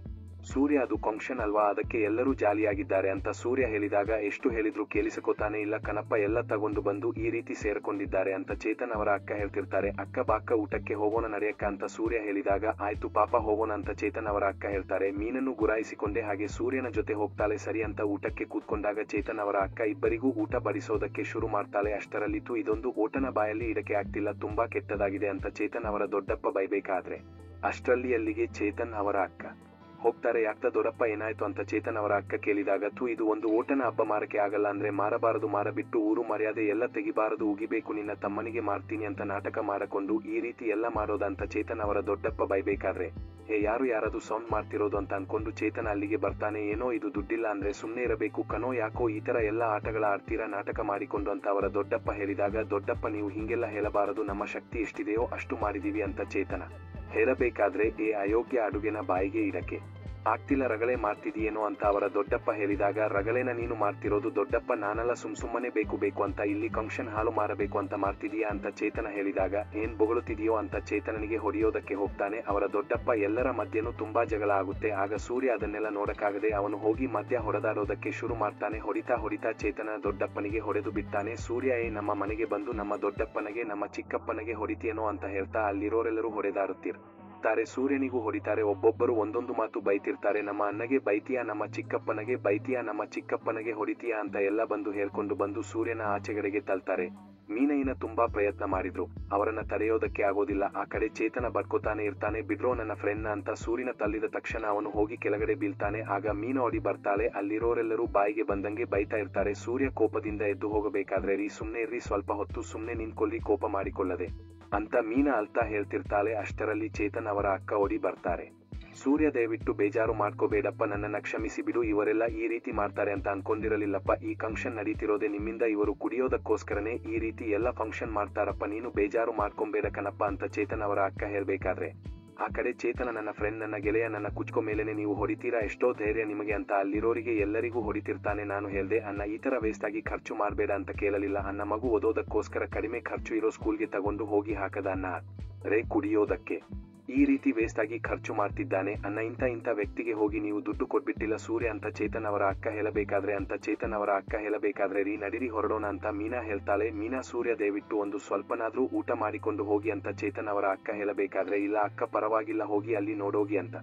ಸೂರ್ಯ ಅದು ಫಂಕ್ಷನ್ ಅಲ್ವಾ, ಅದಕ್ಕೆ ಎಲ್ಲರೂ ಜಾಲಿಯಾಗಿದ್ದಾರೆ ಅಂತ ಸೂರ್ಯ ಹೇಳಿದಾಗ, ಎಷ್ಟು ಹೇಳಿದ್ರು ಕೇಳಿಸಿಕೊತಾನೆ. ಇಲ್ಲ ಕಣಪ್ಪ, ಎಲ್ಲ ತಗೊಂಡು ಬಂದು ಈ ರೀತಿ ಸೇರ್ಕೊಂಡಿದ್ದಾರೆ ಅಂತ ಚೇತನ್ ಅವರ ಅಕ್ಕ ಹೇಳ್ತಿರ್ತಾರೆ. ಅಕ್ಕ ಬಾಕ್ಕ ಊಟಕ್ಕೆ ಹೋಗೋಣ ನಡೆಯಕ್ಕ ಅಂತ ಸೂರ್ಯ ಹೇಳಿದಾಗ, ಆಯ್ತು ಪಾಪ ಹೋಗೋಣ ಅಂತ ಚೇತನ್ ಅವರ ಅಕ್ಕ ಹೇಳ್ತಾರೆ. ಮೀನನ್ನು ಗುರಾಯಿಸಿಕೊಂಡೆ ಹಾಗೆ ಸೂರ್ಯನ ಜೊತೆ ಹೋಗ್ತಾಳೆ. ಸರಿ ಅಂತ ಊಟಕ್ಕೆ ಕೂತ್ಕೊಂಡಾಗ ಚೇತನ್ ಅವರ ಅಕ್ಕ ಇಬ್ಬರಿಗೂ ಊಟ ಬಡಿಸೋದಕ್ಕೆ ಶುರು ಮಾಡ್ತಾಳೆ. ಅಷ್ಟರಲ್ಲಿತ್ತು ಇದೊಂದು ಓಟನ ಬಾಯಲ್ಲಿ ಇಡಕ್ಕೆ ಆಗ್ತಿಲ್ಲ, ತುಂಬಾ ಕೆಟ್ಟದಾಗಿದೆ ಅಂತ ಚೇತನ್ ಅವರ ದೊಡ್ಡಪ್ಪ ಬೈಬೇಕಾದ್ರೆ, ಅಷ್ಟರಲ್ಲಿ ಅಲ್ಲಿಗೆ ಚೇತನ್ ಅವರ ಅಕ್ಕ ಹೋಗ್ತಾರೆ. ಯಾಕ್ತ ದೊಡ್ಡಪ್ಪ ಏನಾಯ್ತು ಅಂತ ಚೇತನ್ ಅವರ ಅಕ್ಕ ಕೇಳಿದಾಗ, ಇದು ಒಂದು ಓಟನ ಹಬ್ಬ ಮಾರಕ್ಕೆ ಆಗಲ್ಲ ಅಂದ್ರೆ ಮಾರಬಾರದು, ಮಾರಬಿಟ್ಟು ಊರು ಮರ್ಯಾದೆ ಎಲ್ಲ ತೆಗಿಬಾರದು, ಉಗಿಬೇಕು, ನಿನ್ನ ತಮ್ಮನಿಗೆ ಮಾಡ್ತೀನಿ ಅಂತ ನಾಟಕ ಮಾಡಕೊಂಡು ಈ ರೀತಿ ಎಲ್ಲ ಮಾಡೋದಂತ ಚೇತನ್ ಅವರ ದೊಡ್ಡಪ್ಪ ಬೈಬೇಕಾದ್ರೆ, ಯಾರಾದ್ರೂ ಸೌಂಡ್ ಮಾಡ್ತಿರೋದು ಅಂತ ಅನ್ಕೊಂಡು ಚೇತನ ಅಲ್ಲಿಗೆ ಬರ್ತಾನೆ. ಏನೋ ಇದು ದುಡ್ಡಿಲ್ಲ ಅಂದ್ರೆ ಸುಮ್ನೆ ಇರಬೇಕು ಕಣೋ, ಯಾಕೋ ಈ ತರ ಎಲ್ಲ ಆಟಗಳ ಆಡ್ತೀರಾ ನಾಟಕ ಮಾಡಿಕೊಂಡು ಅಂತ ಅವರ ದೊಡ್ಡಪ್ಪ ಹೇಳಿದಾಗ, ದೊಡ್ಡಪ್ಪ ನೀವು ಹಿಂಗೆಲ್ಲ ಹೇಳಬಾರದು, ನಮ್ಮ ಶಕ್ತಿ ಎಷ್ಟಿದೆಯೋ ಅಷ್ಟು ಮಾಡಿದೀವಿ ಅಂತ ಚೇತನ ಹೇಳಬೇಕಾದ್ರೆ, ಅಯೋಗ್ಯ ಅಡುಗೆನ ಬಾಯಿಗೆ ಇಡಕ್ಕೆ ಆಗ್ತಿಲ್ಲ, ರಗಳೆ ಮಾಡ್ತಿದೀಯೇನೋ ಅಂತ ಅವರ ದೊಡ್ಡಪ್ಪ ಹೇಳಿದಾಗ, ರಗಳೆನ ನೀನು ಮಾಡ್ತಿರೋದು ದೊಡ್ಡಪ್ಪ, ನಾನೆಲ್ಲ ಸುಮ್ಮನೆ ಬೇಕು ಅಂತ ಇಲ್ಲಿ ಫಂಕ್ಷನ್ ಹಾಳು ಮಾರಬೇಕು ಅಂತ ಮಾಡ್ತಿದೀಯಾ ಅಂತ ಚೇತನ ಹೇಳಿದಾಗ, ಏನ್ ಬೊಗಳುತ್ತಿದೆಯೋ ಅಂತ ಚೇತನನಿಗೆ ಹೊಡೆಯೋದಕ್ಕೆ ಹೋಗ್ತಾನೆ. ಅವರ ದೊಡ್ಡಪ್ಪ ಎಲ್ಲರ ಮಧ್ಯನೂ ತುಂಬಾ ಜಗಳ ಆಗುತ್ತೆ. ಆಗ ಸೂರ್ಯ ಅದನ್ನೆಲ್ಲ ನೋಡಕ್ಕಾಗದೆ ಅವನು ಹೋಗಿ ಮಧ್ಯ ಹೊಡೆದಾಡೋದಕ್ಕೆ ಶುರು ಮಾಡ್ತಾನೆ. ಹೊಡಿತಾ ಚೇತನ ದೊಡ್ಡಪ್ಪನಿಗೆ ಹೊಡೆದು ಬಿಡ್ತಾನೆ. ಸೂರ್ಯ ನಮ್ಮ ಮನೆಗೆ ಬಂದು ನಮ್ಮ ದೊಡ್ಡಪ್ಪನಿಗೆ ನಮ್ಮ ಚಿಕ್ಕಪ್ಪನಿಗೆ ಹೊಡಿತೀಯೇನೋ ಅಂತ ಹೇಳ್ತಾ ಅಲ್ಲಿರೋರೆಲ್ಲರೂ ಹೊಡೆದಾಡುತ್ತೀರ. ನಗ್ತಾರೆ, ಸೂರ್ಯನಿಗೂ ಹೊಡಿತಾರೆ. ಒಬ್ಬೊಬ್ಬರು ಒಂದೊಂದು ಮಾತು ಬೈತಿರ್ತಾರೆ. ನಮ್ಮ ಅಣ್ಣಗೆ ಬೈತೀಯಾ, ನಮ್ಮ ಚಿಕ್ಕಪ್ಪನಿಗೆ ಬೈತೀಯಾ, ನಮ್ಮ ಚಿಕ್ಕಪ್ಪನಿಗೆ ಹೊಡಿತೀಯಾ ಅಂತ ಎಲ್ಲ ಬಂದು ಹೇಳ್ಕೊಂಡು ಬಂದು ಸೂರ್ಯನ ಆಚೆಗಡೆಗೆ ತಳ್ತಾರೆ. ಮೀನಯ್ಯನ ತುಂಬಾ ಪ್ರಯತ್ನ ಮಾಡಿದ್ರು, ಅವರನ್ನ ತಡೆಯೋದಕ್ಕೆ ಆಗೋದಿಲ್ಲ. ಆ ಕಡೆ ಚೇತನ ಬಡ್ಕೋತಾನೆ ಇರ್ತಾನೆ, ಬಿಡ್ರೋ ನನ್ನ ಫ್ರೆಂಡ್ನ ಅಂತ. ಸೂರ್ಯನ ತಳ್ಳಿದ ತಕ್ಷಣ ಅವನು ಹೋಗಿ ಕೆಳಗಡೆ ಬೀಳ್ತಾನೆ. ಆಗ ಮೀನ ಓಡಿ ಬರ್ತಾಳೆ. ಅಲ್ಲಿರೋರೆಲ್ಲರೂ ಬಾಯಿಗೆ ಬಂದಂಗೆ ಬೈತಾ ಇರ್ತಾರೆ. ಸೂರ್ಯ ಕೋಪದಿಂದ ಎದ್ದು ಹೋಗಬೇಕಾದ್ರೆ, ರೀ ಸುಮ್ನೆ ಇರ್ರಿ, ಸ್ವಲ್ಪ ಹೊತ್ತು ಸುಮ್ನೆ ನಿಂತ್ಕೊಳ್ಳಿ, ಕೋಪ ಮಾಡಿಕೊಳ್ಳದೆ ಅಂತ ಮೀನ ಅಳ್ತಾ ಹೇಳ್ತಿರ್ತಾಳೆ. ಅಷ್ಟರಲ್ಲಿ ಚೇತನ್ ಅವರ ಅಕ್ಕ ಓಡಿ ಬರ್ತಾರೆ. ಸೂರ್ಯ ದಯವಿಟ್ಟು ಬೇಜಾರು ಮಾಡ್ಕೋಬೇಡಪ್ಪ, ನನ್ನನ್ನ ಕ್ಷಮಿಸಿ ಬಿಡು, ಇವರೆಲ್ಲ ಈ ರೀತಿ ಮಾಡ್ತಾರೆ ಅಂತ ಅನ್ಕೊಂಡಿರಲಿಲ್ಲಪ್ಪ. ಈ ಫಂಕ್ಷನ್ ನಡೀತಿರೋದೆ ನಿಮ್ಮಿಂದ, ಇವರು ಕುಡಿಯೋದಕ್ಕೋಸ್ಕರನೇ ಈ ರೀತಿ ಎಲ್ಲ ಫಂಕ್ಷನ್ ಮಾಡ್ತಾರಪ್ಪ, ನೀನು ಬೇಜಾರು ಮಾಡ್ಕೊಂಬೇಡ ಕಣಪ್ಪ ಅಂತ ಚೇತನ್ ಅವರ ಅಕ್ಕ ಹೇಳ್ಬೇಕಾದ್ರೆ, ಆ ಕಡೆ ಚೇತನ ನನ್ನ ಫ್ರೆಂಡ್, ನನ್ನ ಗೆಳೆಯ, ನನ್ನ ಕುಚ್ಕೋ ಮೇಲೇನೆ ನೀವು ಹೊಡಿತೀರಾ, ಎಷ್ಟೋ ಧೈರ್ಯ ನಿಮಗೆ ಅಂತ ಅಲ್ಲಿರೋರಿಗೆ ಎಲ್ಲರಿಗೂ ಹೊಡಿತಿರ್ತಾನೆ. ನಾನು ಹೇಳ್ದೆ, ಅನ್ನ ಈ ತರ ವೇಸ್ಟ್ ಆಗಿ ಖರ್ಚು ಮಾಡ್ಬೇಡ ಅಂತ ಕೇಳಲಿಲ್ಲ. ಅನ್ನ ಮಗು ಓದೋದಕ್ಕೋಸ್ಕರ ಕಡಿಮೆ ಖರ್ಚು ಇರೋ ಸ್ಕೂಲ್ಗೆ ತಗೊಂಡು ಹೋಗಿ ಹಾಕದ ಅನ್ನ ರೇ ಕುಡಿಯೋದಕ್ಕೆ ಈ ರೀತಿ ವೇಸ್ಟ್ ಆಗಿ ಖರ್ಚು ಮಾಡ್ತಿದ್ದಾನೆ ಅನ್ನ. ಇಂಥ ವ್ಯಕ್ತಿಗೆ ಹೋಗಿ ನೀವು ದುಡ್ಡು ಕೊಟ್ಬಿಟ್ಟಿಲ್ಲ ಸೂರ್ಯ ಅಂತ ಚೇತನ್ ಅವರ ಅಕ್ಕ ಹೇಳಬೇಕಾದ್ರೆ ರೀ ನಡಿರಿ ಹೊರಡೋಣ ಅಂತ ಮೀನಾ ಹೇಳ್ತಾಳೆ. ಮೀನಾ, ಸೂರ್ಯ ದಯವಿಟ್ಟು ಒಂದು ಸ್ವಲ್ಪನಾದ್ರೂ ಊಟ ಮಾಡಿಕೊಂಡು ಹೋಗಿ ಅಂತ ಚೇತನ್ ಅವರ ಅಕ್ಕ ಹೇಳಬೇಕಾದ್ರೆ, ಇಲ್ಲ ಅಕ್ಕ ಪರವಾಗಿಲ್ಲ, ಹೋಗಿ ಅಲ್ಲಿ ನೋಡೋಗಿ ಅಂತ.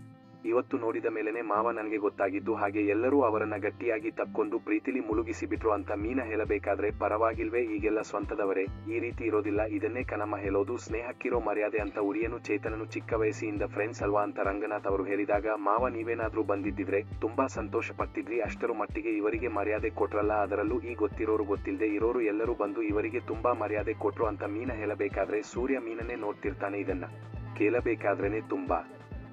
ಇವತ್ತು ನೋಡಿದ ಮೇಲೆನೆ ಮಾವ ನನಗೆ ಗೊತ್ತಾಗಿದ್ದು, ಹಾಗೆ ಎಲ್ಲರೂ ಅವರನ್ನ ಗಟ್ಟಿಯಾಗಿ ತಕ್ಕೊಂಡು ಪ್ರೀತಿಲಿ ಮುಳುಗಿಸಿ ಬಿಟ್ರು ಅಂತ ಮೀನಾ ಹೇಳಬೇಕಾದ್ರೆ, ಪರವಾಗಿಲ್ವೇ, ಈಗೆಲ್ಲ ಸ್ವಂತದವರೇ, ಈ ರೀತಿ ಇರೋದಿಲ್ಲ, ಇದನ್ನೇ ಕಣಮ್ಮ ಹೇಳೋದು, ಸ್ನೇಹಕ್ಕಿರೋ ಮರ್ಯಾದೆ ಅಂತ. ಉರಿಯನು ಚೇತನನು ಚಿಕ್ಕ ವಯಸ್ಸಿಯಿಂದ ಫ್ರೆಂಡ್ಸ್ ಅಲ್ವಾ ಅಂತ ರಂಗನಾಥ್ ಅವರು ಹೇಳಿದಾಗ, ಮಾವ ನೀವೇನಾದ್ರೂ ಬಂದಿದ್ದಿದ್ರೆ ತುಂಬಾ ಸಂತೋಷ ಪಡ್ತಿದ್ರಿ, ಅಷ್ಟರ ಮಟ್ಟಿಗೆ ಇವರಿಗೆ ಮರ್ಯಾದೆ ಕೊಟ್ರಲ್ಲ, ಅದರಲ್ಲೂ ಈ ಗೊತ್ತಿರೋರು ಗೊತ್ತಿಲ್ಲದೆ ಇರೋರು ಎಲ್ಲರೂ ಬಂದು ಇವರಿಗೆ ತುಂಬಾ ಮರ್ಯಾದೆ ಕೊಟ್ರು ಅಂತ ಮೀನಾ ಹೇಳಬೇಕಾದ್ರೆ, ಸೂರ್ಯ ಮೀನನ್ನೇ ನೋಡ್ತಿರ್ತಾನೆ. ಇದನ್ನ ಕೇಳಬೇಕಾದ್ರೇನೆ ತುಂಬಾ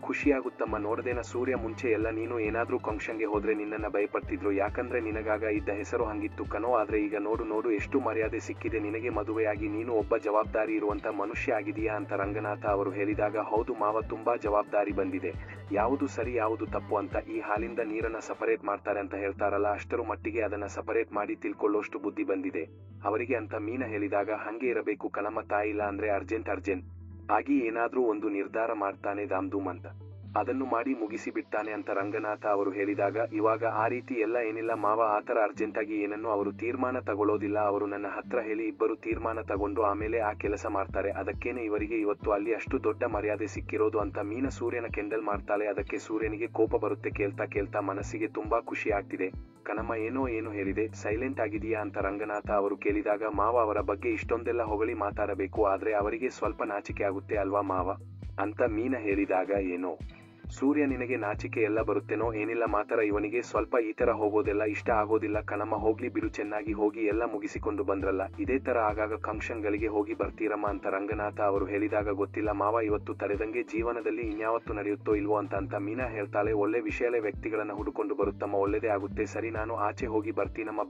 ಖುಷಿಯಾಗುತ್ತಮ್ಮ. ನೋಡದೇನ ಸೂರ್ಯ, ಮುಂಚೆ ಎಲ್ಲ ನೀನು ಏನಾದ್ರೂ ಫಂಕ್ಷನ್ಗೆ ಹೋದ್ರೆ ನಿನ್ನನ್ನ ಭಯಪಡ್ತಿದ್ರು, ಯಾಕಂದ್ರೆ ನಿನಗಾಗ ಇದ್ದ ಹೆಸರು ಹಂಗಿತ್ತು ಕಣೋ, ಆದ್ರೆ ಈಗ ನೋಡು ಎಷ್ಟು ಮರ್ಯಾದೆ ಸಿಕ್ಕಿದೆ ನಿನಗೆ, ಮದುವೆಯಾಗಿ ನೀನು ಒಬ್ಬ ಜವಾಬ್ದಾರಿ ಇರುವಂತ ಮನುಷ್ಯ ಆಗಿದೀಯಾ ಅಂತ ರಂಗನಾಥ ಅವರು ಹೇಳಿದಾಗ, ಹೌದು ಮಾವ, ತುಂಬಾ ಜವಾಬ್ದಾರಿ ಬಂದಿದೆ, ಯಾವುದು ಸರಿ ಯಾವುದು ತಪ್ಪು ಅಂತ. ಈ ಹಾಲಿಂದ ನೀರನ್ನ ಸಪರೇಟ್ ಮಾಡ್ತಾರೆ ಅಂತ ಹೇಳ್ತಾರಲ್ಲ, ಅಷ್ಟರ ಮಟ್ಟಿಗೆ ಅದನ್ನ ಸಪರೇಟ್ ಮಾಡಿ ತಿಳ್ಕೊಳ್ಳೋಷ್ಟು ಬುದ್ಧಿ ಬಂದಿದೆ ಅವರಿಗೆ ಅಂತ ಮೀನಾ ಹೇಳಿದಾಗ, ಹಂಗೆ ಇರಬೇಕು ಕಣಮ್ಮ ತಾಯಿ, ಇಲ್ಲ ಅಂದ್ರೆ ಅರ್ಜೆಂಟ್ ಆಗಿ ಏನಾದ್ರೂ ಒಂದು ನಿರ್ಧಾರ ಮಾಡ್ತಾನೆ ದಾಮ್ಧೂಮ್ ಅಂತ, ಅದನ್ನು ಮಾಡಿ ಮುಗಿಸಿ ಬಿಡ್ತಾನೆ ಅಂತ ರಂಗನಾಥ ಅವರು ಹೇಳಿದಾಗ, ಇವಾಗ ಆ ರೀತಿ ಎಲ್ಲ ಏನಿಲ್ಲ ಮಾವ, ಆತರ ಅರ್ಜೆಂಟ್ ಆಗಿ ಏನನ್ನು ಅವರು ತೀರ್ಮಾನ ತಗೊಳ್ಳೋದಿಲ್ಲ, ಅವರು ನನ್ನ ಹತ್ರ ಹೇಳಿ ಇಬ್ಬರು ತೀರ್ಮಾನ ತಗೊಂಡು ಆಮೇಲೆ ಆ ಕೆಲಸ ಮಾಡ್ತಾರೆ, ಅದಕ್ಕೇನೆ ಇವರಿಗೆ ಇವತ್ತು ಅಲ್ಲಿ ಅಷ್ಟು ದೊಡ್ಡ ಮರ್ಯಾದೆ ಸಿಕ್ಕಿರೋದು ಅಂತ ಮೀನಾ ಸೂರ್ಯನ ಕೆಂಡಲ್ ಮಾಡ್ತಾಳೆ. ಅದಕ್ಕೆ ಸೂರ್ಯನಿಗೆ ಕೋಪ ಬರುತ್ತೆ. ಕೇಳ್ತಾ ಮನಸ್ಸಿಗೆ ತುಂಬಾ ಖುಷಿ ಆಗ್ತಿದೆ. ಕಣಮ್ಮ ಏನು ಹೇಳಿದೆ, ಸೈಲೆಂಟ್ ಆಗಿದೆಯಾ ಅಂತ ರಂಗನಾಥ ಅವರು ಕೇಳಿದಾಗ, ಮಾವ ಅವರ ಬಗ್ಗೆ ಇಷ್ಟೊಂದೆಲ್ಲ ಹೊಗಳಿ ಮಾತಾಡಬೇಕು, ಆದ್ರೆ ಅವರಿಗೆ ಸ್ವಲ್ಪ ನಾಚಿಕೆ ಆಗುತ್ತೆ ಅಲ್ವಾ ಮಾವ ಅಂತ ಮೀನಾ ಹೇಳಿದಾಗ, ಏನೋ ಸೂರ್ಯ ನಿನಗೆ ನಾಚಿಕೆ ಎಲ್ಲ ಬರುತ್ತೇನೋ, ಏನಿಲ್ಲ ಮಾತರ, ಇವನಿಗೆ ಸ್ವಲ್ಪ ಈ ತರ ಹೋಗೋದೆಲ್ಲ ಇಷ್ಟ ಆಗೋದಿಲ್ಲ ಕಣಮ್ಮ, ಹೋಗ್ಲಿ ಬಿಡು, ಚೆನ್ನಾಗಿ ಹೋಗಿ ಎಲ್ಲ ಮುಗಿಸಿಕೊಂಡು ಬಂದ್ರಲ್ಲ, ಇದೇ ತರ ಆಗಾಗ ಫಂಕ್ಷನ್ ಗಳಿಗೆ ಹೋಗಿ ಬರ್ತೀರಮ್ಮ ಅಂತ ರಂಗನಾಥ ಅವರು ಹೇಳಿದಾಗ, ಗೊತ್ತಿಲ್ಲ ಮಾವ, ಇವತ್ತು ತರೆದಂಗೆ ಜೀವನದಲ್ಲಿ ಇನ್ಯಾವತ್ತು ನಡೆಯುತ್ತೋ ಇಲ್ವೋ ಅಂತ ಮೀನಾ ಹೇಳ್ತಾಳೆ. ಒಳ್ಳೆ ವಿಷಯಲೇ ವ್ಯಕ್ತಿಗಳನ್ನ ಹುಡುಕೊಂಡು ಬರುತ್ತಮ್ಮ, ಒಳ್ಳೆದೇ ಆಗುತ್ತೆ, ಸರಿ ನಾನು ಆಚೆ ಹೋಗಿ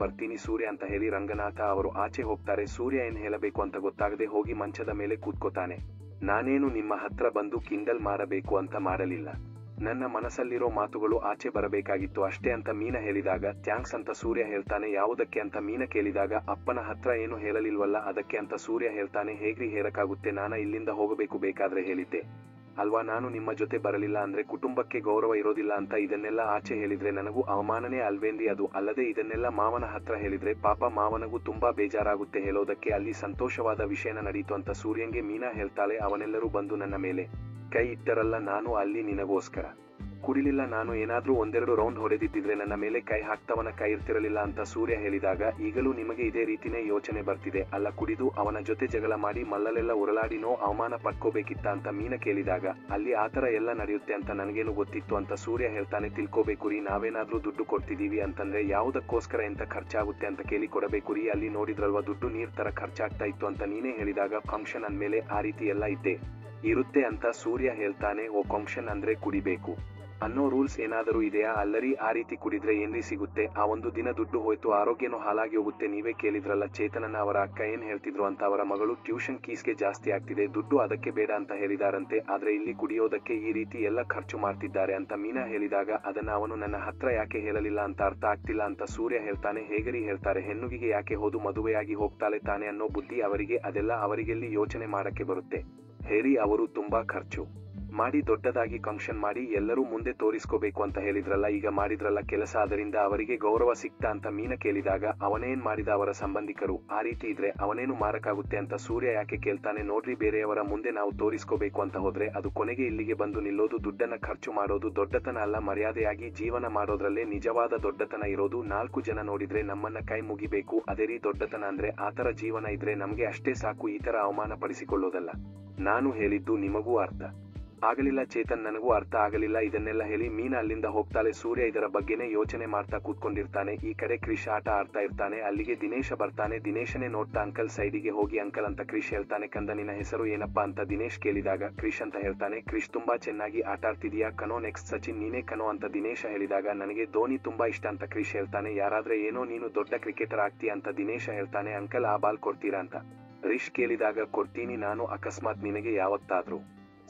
ಬರ್ತೀನಿ ಸೂರ್ಯ ಅಂತ ಹೇಳಿ ರಂಗನಾಥ ಅವರು ಆಚೆ ಹೋಗ್ತಾರೆ. ಸೂರ್ಯ ಏನ್ ಹೇಳಬೇಕು ಅಂತ ಗೊತ್ತಾಗದೆ ಹೋಗಿ ಮಂಚದ ಮೇಲೆ ಕೂತ್ಕೋತಾನೆ. ನಾನೇನು ನಿಮ್ಮ ಹತ್ರ ಬಂದು ಕಿಂಡಲ್ ಮಾಡಬೇಕು ಅಂತ ಮಾಡಲಿಲ್ಲ, ನನ್ನ ಮನಸ್ಸಲ್ಲಿರೋ ಮಾತುಗಳು ಆಚೆ ಬರಬೇಕಾಗಿತ್ತು ಅಷ್ಟೇ ಅಂತ ಮೀನಾ ಹೇಳಿದಾಗ, ಥ್ಯಾಂಕ್ಸ್ ಅಂತ ಸೂರ್ಯ ಹೇಳ್ತಾನೆ. ಯಾವುದಕ್ಕೆ ಅಂತ ಮೀನಾ ಕೇಳಿದಾಗ, ಅಪ್ಪನ ಹತ್ರ ಏನು ಹೇಳಲಿಲ್ವಲ್ಲ ಅದಕ್ಕೆ ಅಂತ ಸೂರ್ಯ ಹೇಳ್ತಾನೆ. ಹೇಗ್ರಿ ಹೇಳಕ್ಕಾಗುತ್ತೆ, ನಾನ ಇಲ್ಲಿಂದ ಹೋಗಬೇಕು, ಬೇಕಾದ್ರೆ ಹೇಳಿದ್ದೆ ಅಲ್ವಾ, ನಾನು ನಿಮ್ಮ ಜೊತೆ ಬರಲಿಲ್ಲ ಅಂದ್ರೆ ಕುಟುಂಬಕ್ಕೆ ಗೌರವ ಇರೋದಿಲ್ಲ ಅಂತ ಇದನ್ನೆಲ್ಲ ಆಚೆ ಹೇಳಿದ್ರೆ ನನಗೂ ಅವಮಾನನೇ ಅಲ್ವೇನ್ರಿ, ಅದು ಅಲ್ಲದೆ ಇದನ್ನೆಲ್ಲ ಮಾವನ ಹತ್ರ ಹೇಳಿದ್ರೆ ಪಾಪ ಮಾವನಗೂ ತುಂಬಾ ಬೇಜಾರಾಗುತ್ತೆ, ಹೇಳೋದಕ್ಕೆ ಅಲ್ಲಿ ಸಂತೋಷವಾದ ವಿಷಯನ ನಡೀತು ಅಂತ ಸೂರ್ಯಂಗೆ ಮೀನಾ ಹೇಳ್ತಾಳೆ. ಅವನೆಲ್ಲರೂ ಬಂದು ನನ್ನ ಮೇಲೆ ಕೈ ಇಟ್ಟರಲ್ಲ, ನಾನು ಅಲ್ಲಿ ನಿನಗೋಸ್ಕರ ಕುಡಿಲಿಲ್ಲ, ನಾನು ಏನಾದ್ರೂ ಒಂದೆರಡು ರೌಂಡ್ ಹೊಡೆದಿದ್ದಿದ್ರೆ ನನ್ನ ಮೇಲೆ ಕೈ ಹಾಕ್ತವನ ಕೈ ಇರ್ತಿರಲಿಲ್ಲ ಅಂತ ಸೂರ್ಯ ಹೇಳಿದಾಗ, ಈಗಲೂ ನಿಮಗೆ ಇದೇ ರೀತಿನೇ ಯೋಚನೆ ಬರ್ತಿದೆ ಅಲ್ಲ, ಕುಡಿದು ಅವನ ಜೊತೆ ಜಗಳ ಮಾಡಿ ಮಲ್ಲಲೆಲ್ಲ ಉರಳಾಡಿನೋ ಅವಮಾನ ಪಡ್ಕೋಬೇಕಿತ್ತ ಅಂತ ಮೀನಾ ಕೇಳಿದಾಗ, ಅಲ್ಲಿ ಆತರ ಎಲ್ಲ ನಡೆಯುತ್ತೆ ಅಂತ ನನಗೇನು ಗೊತ್ತಿತ್ತು ಅಂತ ಸೂರ್ಯ ಹೇಳ್ತಾನೆ. ತಿಳ್ಕೋಬೇಕು ರೀ, ನಾವೇನಾದ್ರೂ ದುಡ್ಡು ಕೊಡ್ತಿದೀವಿ ಅಂತಂದ್ರೆ ಯಾವುದಕ್ಕೋಸ್ಕರ ಎಂತ ಖರ್ಚಾಗುತ್ತೆ ಅಂತ ಕೇಳಿ ಕೊಡಬೇಕು ರೀ, ಅಲ್ಲಿ ನೋಡಿದ್ರಲ್ವಾ ದುಡ್ಡು ನೀರ್ ತರ ಖರ್ಚಾಗ್ತಾ ಇತ್ತು ಅಂತ ನೀನೇ ಹೇಳಿದಾಗ, ಫಂಕ್ಷನ್ ಅಂದ್ಮೇಲೆ ಆ ರೀತಿ ಎಲ್ಲ ಇರುತ್ತೆ ಅಂತ ಸೂರ್ಯ ಹೇಳ್ತಾನೆ. ಓ, ಫಂಕ್ಷನ್ ಅಂದ್ರೆ ಕುಡಿಬೇಕು ಅನ್ನೋ ರೂಲ್ಸ್ ಏನಾದರೂ ಇದೆಯಾ, ಅಲ್ಲರಿ ಆ ರೀತಿ ಕುಡಿದ್ರೆ ಏನ್ರಿ ಸಿಗುತ್ತೆ, ಆ ಒಂದು ದಿನ ದುಡ್ಡು ಹೋಯ್ತು, ಆರೋಗ್ಯನೂ ಹಾಳಾಗಿ ಹೋಗುತ್ತೆ. ನೀವೇ ಕೇಳಿದ್ರಲ್ಲ ಚೇತನನ ಅವರ ಅಕ್ಕ ಏನ್ ಹೇಳ್ತಿದ್ರು ಅಂತ, ಅವರ ಮಗಳು ಟ್ಯೂಷನ್ ಫೀಸ್ಗೆ ಜಾಸ್ತಿ ಆಗ್ತಿದೆ, ದುಡ್ಡು ಅದಕ್ಕೆ ಬೇಡ ಅಂತ ಹೇಳಿದಾರಂತೆ, ಆದ್ರೆ ಇಲ್ಲಿ ಕುಡಿಯೋದಕ್ಕೆ ಈ ರೀತಿ ಎಲ್ಲ ಖರ್ಚು ಮಾಡ್ತಿದ್ದಾರೆ ಅಂತ ಮೀನಾ ಹೇಳಿದಾಗ, ಅದನ್ನ ಅವನು ನನ್ನ ಹತ್ರ ಯಾಕೆ ಹೇಳಲಿಲ್ಲ ಅಂತ ಅರ್ಥ ಆಗ್ತಿಲ್ಲ ಅಂತ ಸೂರ್ಯ ಹೇಳ್ತಾನೆ. ಹೇಗರಿ ಹೇಳ್ತಾರೆ, ಹೆಣ್ಣುಗಿಗೆ ಯಾಕೆ ಹೋದು ಮದುವೆಯಾಗಿ ಹೋಗ್ತಾಳೆ ತಾನೆ ಅನ್ನೋ ಬುದ್ಧಿ ಅವರಿಗೆ, ಅದೆಲ್ಲ ಅವರಿಗೆಲ್ಲಿ ಯೋಚನೆ ಮಾಡಕ್ಕೆ ಬರುತ್ತೆ ಹೇರಿ, ಅವರು ತುಂಬಾ ಖರ್ಚು ಮಾಡಿ ದೊಡ್ಡದಾಗಿ ಫಂಕ್ಷನ್ ಮಾಡಿ ಎಲ್ಲರೂ ಮುಂದೆ ತೋರಿಸ್ಕೋಬೇಕು ಅಂತ ಹೇಳಿದ್ರಲ್ಲ, ಈಗ ಮಾಡಿದ್ರಲ್ಲ ಕೆಲಸ, ಅದರಿಂದ ಅವರಿಗೆ ಗೌರವ ಸಿಕ್ತಾ ಅಂತ ಮೀನಾ ಕೇಳಿದಾಗ ಅವನೇನ್ ಮಾಡಿದ ಅವರ ಸಂಬಂಧಿಕರು, ಆ ರೀತಿ ಇದ್ರೆ ಅವನೇನು ಮಾರಕ್ಕಾಗುತ್ತೆ ಅಂತ ಸೂರ್ಯ ಯಾಕೆ ಕೇಳ್ತಾನೆ. ನೋಡ್ರಿ, ಬೇರೆಯವರ ಮುಂದೆ ನಾವು ತೋರಿಸ್ಕೋಬೇಕು ಅಂತ ಹೋದ್ರೆ ಅದು ಕೊನೆಗೆ ಇಲ್ಲಿಗೆ ಬಂದು ನಿಲ್ಲೋದು. ದುಡ್ಡನ್ನ ಖರ್ಚು ಮಾಡೋದು ದೊಡ್ಡತನ ಅಲ್ಲ, ಮರ್ಯಾದೆಯಾಗಿ ಜೀವನ ಮಾಡೋದ್ರಲ್ಲೇ ನಿಜವಾದ ದೊಡ್ಡತನ ಇರೋದು. 4 ಜನ ನೋಡಿದ್ರೆ ನಮ್ಮನ್ನ ಕೈ ಮುಗಿಬೇಕು, ಅದೇ ರೀ ದೊಡ್ಡತನ ಅಂದ್ರೆ. ಆತರ ಜೀವನ ಇದ್ರೆ ನಮ್ಗೆ ಅಷ್ಟೇ ಸಾಕು, ಈ ತರ ಅವಮಾನ ಪಡಿಸಿಕೊಳ್ಳೋದಲ್ಲ. ನಾನು ಹೇಳಿದ್ದು ನಿಮಗೂ ಅರ್ಥ ಆಗಲಿಲ್ಲ ಚೇತನ್, ನನಗೂ ಅರ್ಥ ಆಗಲಿಲ್ಲ. ಇದನ್ನೆಲ್ಲ ಹೇಳಿ ಮೀನಾ ಅಲ್ಲಿಂದ ಹೋಗ್ತಾಳೆ. ಸೂರ್ಯ ಇದರ ಬಗ್ಗೆನೇ ಯೋಚನೆ ಮಾಡ್ತಾ ಕೂತ್ಕೊಂಡಿರ್ತಾನೆ. ಈ ಕಡೆ ಕ್ರಿಶ್ ಆಟ ಆಡ್ತಾ ಇರ್ತಾನೆ. ಅಲ್ಲಿಗೆ ದಿನೇಶ ಬರ್ತಾನೆ. ದಿನೇಶನೇ ನೋಡ್ತಾ ಅಂಕಲ್ ಸೈಡಿಗೆ ಹೋಗಿ ಅಂಕಲ್ ಅಂತ ಕ್ರಿಶ್ ಹೇಳ್ತಾನೆ. ಕಂದ ನಿನ್ನ ಹೆಸರು ಏನಪ್ಪಾ ಅಂತ ದಿನೇಶ್ ಕೇಳಿದಾಗ ಕ್ರಿಶ್ ಅಂತ ಹೇಳ್ತಾನೆ. ಕ್ರಿಶ್ ತುಂಬಾ ಚೆನ್ನಾಗಿ ಆಟ ಆಡ್ತಿದೀಯಾ ಕನೋ, ನೆಕ್ಸ್ಟ್ ಸಚಿನ್ ನೀನೇ ಕನೋ ಅಂತ ದಿನೇಶ ಹೇಳಿದಾಗ ನನಗೆ ಧೋನಿ ತುಂಬಾ ಇಷ್ಟ ಅಂತ ಕ್ರಿಶ್ ಹೇಳ್ತಾನೆ. ಯಾರಾದ್ರೆ ಏನೋ ನೀನು ದೊಡ್ಡ ಕ್ರಿಕೆಟರ್ ಆಗ್ತೀಯ ಅಂತ ದಿನೇಶ ಹೇಳ್ತಾನೆ. ಅಂಕಲ್ ಆ ಬಾಲ್ ಕೊಡ್ತೀರಾ ಅಂತ ರಿಶ್ ಕೇಳಿದಾಗ ಕೊಡ್ತೀನಿ ನಾನು, ಅಕಸ್ಮಾತ್ ನಿನಗೆ ಯಾವತ್ತಾದ್ರೂ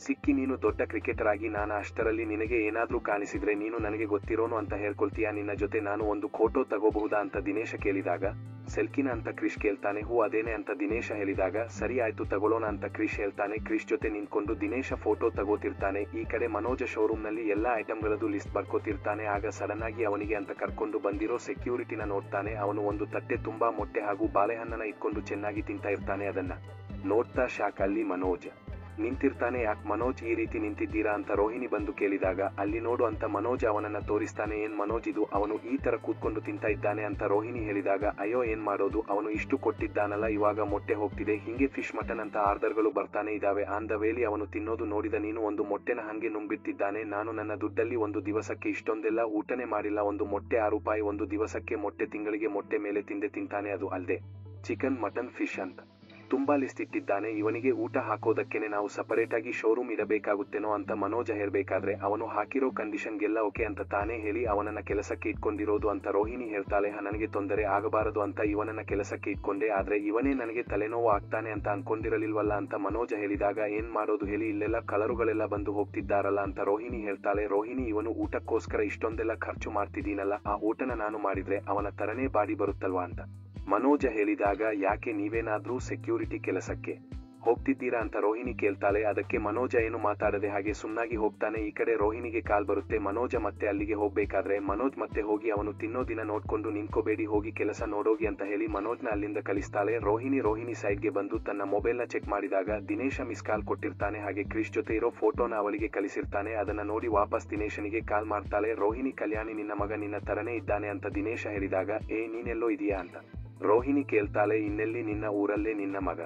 ಸಿಕ್ಕಿ ನೀನು ದೊಡ್ಡ ಕ್ರಿಕೆಟರ್ ಆಗಿ ನಾನು ಅಷ್ಟರಲ್ಲಿ ನಿನಗೆ ಏನಾದ್ರೂ ಕಾಣಿಸಿದ್ರೆ ನೀನು ನನಗೆ ಗೊತ್ತಿರೋನು ಅಂತ ಹೇಳ್ಕೊಳ್ತೀಯಾ, ನಿನ್ನ ಜೊತೆ ನಾನು ಒಂದು ಫೋಟೋ ತಗೋಬಹುದಾ ಅಂತ ದಿನೇಶ ಕೇಳಿದಾಗ ಸೆಲ್ಕಿನ ಅಂತ ಕ್ರಿಶ್ ಕೇಳ್ತಾನೆ. ಹೂ ಅದೇನೆ ಅಂತ ದಿನೇಶ ಹೇಳಿದಾಗ ಸರಿ ಆಯ್ತು ತಗೊಳ್ಳೋಣ ಅಂತ ಕ್ರಿಶ್ ಹೇಳ್ತಾನೆ. ಕ್ರಿಶ್ ಜೊತೆ ನಿಂತ್ಕೊಂಡು ದಿನೇಶ ಫೋಟೋ ತಗೋತಿರ್ತಾನೆ. ಈ ಕಡೆ ಮನೋಜ ಶೋರೂಮ್ ನಲ್ಲಿ ಎಲ್ಲಾ ಐಟಮ್ಗಳದ್ದು ಲಿಸ್ಟ್ ಬರ್ಕೋತಿರ್ತಾನೆ. ಆಗ ಸಡನ್ ಆಗಿ ಅವನಿಗೆ ಅಂತ ಕರ್ಕೊಂಡು ಬಂದಿರೋ ಸೆಕ್ಯೂರಿಟಿನ ನೋಡ್ತಾನೆ. ಅವನು ಒಂದು ತಟ್ಟೆ ತುಂಬಾ ಮೊಟ್ಟೆ ಹಾಗೂ ಬಾಳೆಹಣ್ಣನ ಇಟ್ಕೊಂಡು ಚೆನ್ನಾಗಿ ತಿಂತಾ ಇರ್ತಾನೆ. ಅದನ್ನ ನೋಡ್ತಾ ಶಾಕ್ ಅಲ್ಲಿ ಮನೋಜ್ ನಿಂತಿರ್ತಾನೆ. ಯಾಕೆ ಮನೋಜ್ ಈ ರೀತಿ ನಿಂತಿದ್ದೀರಾ ಅಂತ ರೋಹಿಣಿ ಬಂದು ಕೇಳಿದಾಗ ಅಲ್ಲಿ ನೋಡು ಅಂತ ಮನೋಜ್ ಅವನನ್ನ ತೋರಿಸ್ತಾನೆ. ಏನ್ ಮನೋಜ್ ಇದು, ಅವನು ಈ ತರ ಕೂತ್ಕೊಂಡು ತಿಂತಾ ಇದ್ದಾನೆ ಅಂತ ರೋಹಿಣಿ ಹೇಳಿದಾಗ ಅಯ್ಯೋ ಏನ್ ಮಾಡೋದು, ಅವನು ಇಷ್ಟು ಕೊಟ್ಟಿದ್ದಾನಲ್ಲ, ಇವಾಗ ಮೊಟ್ಟೆ ಹೋಗ್ತಿದೆ, ಹಿಂಗೆ ಫಿಶ್ ಮಟನ್ ಅಂತ ಆರ್ಡರ್ಗಳು ಬರ್ತಾನೆ ಇದಾವೆ. ಆನ್ ದ ವೇಲಿ ಅವನು ತಿನ್ನೋದು ನೋಡಿದ ನೀನು ಒಂದು ಮೊಟ್ಟೆನ ಹಂಗೆ ನುಂಬಿಟ್ಟಿದ್ದಾನೆ. ನಾನು ನನ್ನ ದುಡ್ಡಲ್ಲಿ ಒಂದು ದಿವಸಕ್ಕೆ ಇಷ್ಟೊಂದೆಲ್ಲ ಊಟನೇ ಮಾಡಿಲ್ಲ. ಒಂದು ಮೊಟ್ಟೆ 6 ರೂಪಾಯಿ, ಒಂದು ದಿವಸಕ್ಕೆ ಮೊಟ್ಟೆ, ತಿಂಗಳಿಗೆ ಮೊಟ್ಟೆ ಮೇಲೆ ತಿಂತಾನೆ. ಅದು ಅಲ್ದೆ ಚಿಕನ್, ಮಟನ್, ಫಿಶ್ ಅಂತ ತುಂಬಾ ಲಿಸ್ಟ್ ಇಟ್ಟಿದ್ದಾನೆ. ಇವನಿಗೆ ಊಟ ಹಾಕೋದಕ್ಕೇನೆ ನಾವು ಸಪರೇಟ್ ಆಗಿ ಶೋರೂಮ್ ಇಡಬೇಕಾಗುತ್ತೇನೋ ಅಂತ ಮನೋಜ ಹೇಳ್ಬೇಕಾದ್ರೆ ಅವನು ಹಾಕಿರೋ ಕಂಡೀಷನ್ಗೆಲ್ಲ ಓಕೆ ಅಂತ ತಾನೇ ಹೇಳಿ ಅವನನ್ನ ಕೆಲಸಕ್ಕೆ ಇಟ್ಕೊಂಡಿರೋದು ಅಂತ ರೋಹಿಣಿ ಹೇಳ್ತಾಳೆ. ನನಗೆ ತೊಂದರೆ ಆಗಬಾರದು ಅಂತ ಇವನನ್ನ ಕೆಲಸಕ್ಕೆ ಇಟ್ಕೊಂಡೆ, ಆದ್ರೆ ಇವನೇ ನನಗೆ ತಲೆನೋವು ಆಗ್ತಾನೆ ಅಂತ ಅನ್ಕೊಂಡಿರಲಿಲ್ವಲ್ಲ ಅಂತ ಮನೋಜ ಹೇಳಿದಾಗ ಏನ್ ಮಾಡೋದು ಹೇಳಿ, ಇಲ್ಲೆಲ್ಲ ಕಲರುಗಳೆಲ್ಲ ಬಂದು ಹೋಗ್ತಿದ್ದಾರಲ್ಲ ಅಂತ ರೋಹಿಣಿ ಹೇಳ್ತಾಳೆ. ರೋಹಿಣಿ ಇವನು ಊಟಕ್ಕೋಸ್ಕರ ಇಷ್ಟೊಂದೆಲ್ಲ ಖರ್ಚು ಮಾಡ್ತಿದ್ದೀನಲ್ಲ, ಆ ಊಟನ ನಾನು ಮಾಡಿದ್ರೆ ಅವನ ತರನೇ ಬಾಡಿ ಬರುತ್ತಲ್ವಾ ಅಂತ ಮನೋಜ ಹೇಳಿದಾಗ ಯಾಕೆ ನೀವೇನಾದ್ರೂ ಸೆಕ್ಯೂರಿಟಿ ಕೆಲಸಕ್ಕೆ ಹೋಗ್ತಿದ್ದೀರಾ ಅಂತ ರೋಹಿಣಿ ಕೇಳ್ತಾಳೆ. ಅದಕ್ಕೆ ಮನೋಜ ಏನು ಮಾತಾಡದೆ ಹಾಗೆ ಸುಮ್ನಾಗಿ ಹೋಗ್ತಾನೆ. ಈ ಕಡೆ ರೋಹಿಣಿಗೆ ಕಾಲ್ ಬರುತ್ತೆ. ಮನೋಜ ಮತ್ತೆ ಅಲ್ಲಿಗೆ ಹೋಗ್ಬೇಕಾದ್ರೆ ಮನೋಜ್ ಮತ್ತೆ ಹೋಗಿ ಅವನು ತಿನ್ನೋ ದಿನ ನೋಡ್ಕೊಂಡು ನಿಂತ್ಕೋಬೇಡಿ, ಹೋಗಿ ಕೆಲಸ ನೋಡೋಗಿ ಅಂತ ಹೇಳಿ ಮನೋಜ್ನ ಅಲ್ಲಿಂದ ಕಳಿಸ್ತಾಳೆ. ರೋಹಿಣಿ ಸೈಡ್ಗೆ ಬಂದು ತನ್ನ ಮೊಬೈಲ್ನ ಚೆಕ್ ಮಾಡಿದಾಗ ದಿನೇಶ ಮಿಸ್ ಕಾಲ್ ಕೊಟ್ಟಿರ್ತಾನೆ. ಹಾಗೆ ಕ್ರಿಶ್ ಜೊತೆ ಇರೋ ಫೋಟೋನ ಅವಳಿಗೆ ಕಳಿಸಿರ್ತಾನೆ. ಅದನ್ನ ನೋಡಿ ವಾಪಸ್ ದಿನೇಶನಿಗೆ ಕಾಲ್ ಮಾಡ್ತಾಳೆ. ರೋಹಿಣಿ, ಕಲ್ಯಾಣಿ ನಿನ್ನ ಮಗ ನಿನ್ನ ತರನೇ ಇದ್ದಾನೆ ಅಂತ ದಿನೇಶ ಹೇಳಿದಾಗ ನೀನೆಲ್ಲೋ ಇದೀಯಾ ಅಂತ ರೋಹಿಣಿ ಕೇಳ್ತಾಳೆ. ಇನ್ನೆಲ್ಲಿ, ನಿನ್ನ ಊರಲ್ಲೇ ನಿನ್ನ ಮಗ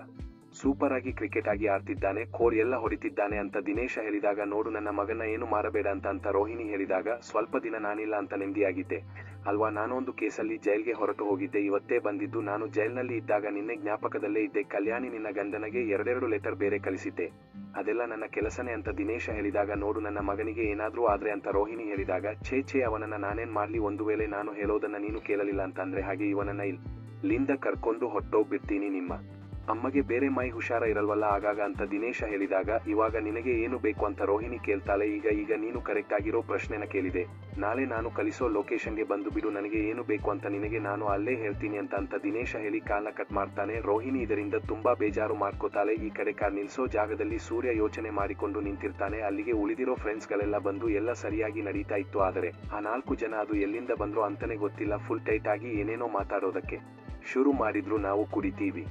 ಸೂಪರ್ ಆಗಿ ಕ್ರಿಕೆಟ್ ಆಗಿ ಆಡ್ತಿದ್ದಾನೆ, ಕೋರ್ ಎಲ್ಲ ಹೊಡಿತಿದ್ದಾನೆ ಅಂತ ದಿನೇಶ ಹೇಳಿದಾಗ ನೋಡು ನನ್ನ ಮಗನ ಏನು ಮಾರಬೇಡ ಅಂತ ರೋಹಿಣಿ ಹೇಳಿದಾಗ ಸ್ವಲ್ಪ ದಿನ ನಾನಿಲ್ಲ ಅಂತ ನೆಮ್ಮದಿಯಾಗಿದ್ದೆ ಅಲ್ವಾ, ನಾನೊಂದು ಕೇಸಲ್ಲಿ ಜೈಲ್ಗೆ ಹೊರಟು ಹೋಗಿದ್ದೆ, ಇವತ್ತೇ ಬಂದಿದ್ದು. ನಾನು ಜೈಲ್ನಲ್ಲಿ ಇದ್ದಾಗ ನಿನ್ನೆ ಜ್ಞಾಪಕದಲ್ಲೇ ಇದ್ದೆ. ಕಲ್ಯಾಣಿ ನಿನ್ನ ಗಂಡನಿಗೆ 2 ಲೆಟರ್ ಬೇರೆ ಕಳಿಸಿದ್ದೆ, ಅದೆಲ್ಲ ನನ್ನ ಕೆಲಸನೇ ಅಂತ ದಿನೇಶ ಹೇಳಿದಾಗ ನೋಡು ನನ್ನ ಮಗನಿಗೆ ಏನಾದ್ರೂ ಆದ್ರೆ ಅಂತ ರೋಹಿಣಿ ಹೇಳಿದಾಗ ಛೇ ಅವನನ್ನ ನಾನೇನ್ ಮಾಡ್ಲಿ, ಒಂದು ವೇಳೆ ನಾನು ಹೇಳೋದನ್ನ ನೀನು ಕೇಳಲಿಲ್ಲ ಅಂತಂದ್ರೆ ಹಾಗೆ ಇವನನ್ನ ಇಲ್ಲಿಂದ ಕರ್ಕೊಂಡು ಹೊಟ್ಟೋಗ್ಬಿಡ್ತೀನಿ, ನಿಮ್ಮ ಅಮ್ಮಗೆ ಬೇರೆ ಮೈ ಹುಷಾರ ಇರಲ್ವಲ್ಲ ಆಗಾಗ ಅಂತ ದಿನೇಶ ಹೇಳಿದಾಗ ಇವಾಗ ನಿನಗೆ ಏನು ಬೇಕು ಅಂತ ರೋಹಿಣಿ ಕೇಳ್ತಾಳೆ. ಈಗ ನೀನು ಕರೆಕ್ಟ್ ಆಗಿರೋ ಪ್ರಶ್ನೆನ ಕೇಳಿದೆ, ನಾಳೆ ನಾನು ಕಲಿಸೋ ಲೊಕೇಶನ್ಗೆ ಬಂದು ಬಿಡು, ನನಗೆ ಏನು ಬೇಕು ಅಂತ ನಿನಗೆ ನಾನು ಅಲ್ಲೇ ಹೇಳ್ತೀನಿ ಅಂತ ದಿನೇಶ ಹೇಳಿ ಕಾಲ್ನ ಕಟ್ ಮಾಡ್ತಾನೆ. ರೋಹಿಣಿ ಇದರಿಂದ ತುಂಬಾ ಬೇಜಾರು ಮಾಡ್ಕೋತಾಳೆ. ಈ ಕಡೆ ಕಾರ್ ನಿಲ್ಸೋ ಜಾಗದಲ್ಲಿ ಸೂರ್ಯ ಯೋಚನೆ ಮಾಡಿಕೊಂಡು ನಿಂತಿರ್ತಾನೆ. ಅಲ್ಲಿಗೆ ಉಳಿದಿರೋ ಫ್ರೆಂಡ್ಸ್ ಗಳೆಲ್ಲ ಬಂದು ಎಲ್ಲ ಸರಿಯಾಗಿ ನಡೀತಾ ಇತ್ತು, ಆದರೆ ಆ 4 ಜನ ಅದು ಎಲ್ಲಿಂದ ಬಂದ್ರು ಅಂತಾನೆ ಗೊತ್ತಿಲ್ಲ, ಫುಲ್ ಟೈಟ್ ಆಗಿ ಏನೇನೋ ಮಾತಾಡೋದಕ್ಕೆ ಶುರು ಮಾಡಿದ್ರು. ನಾವು ಕುಡಿತೀವಿ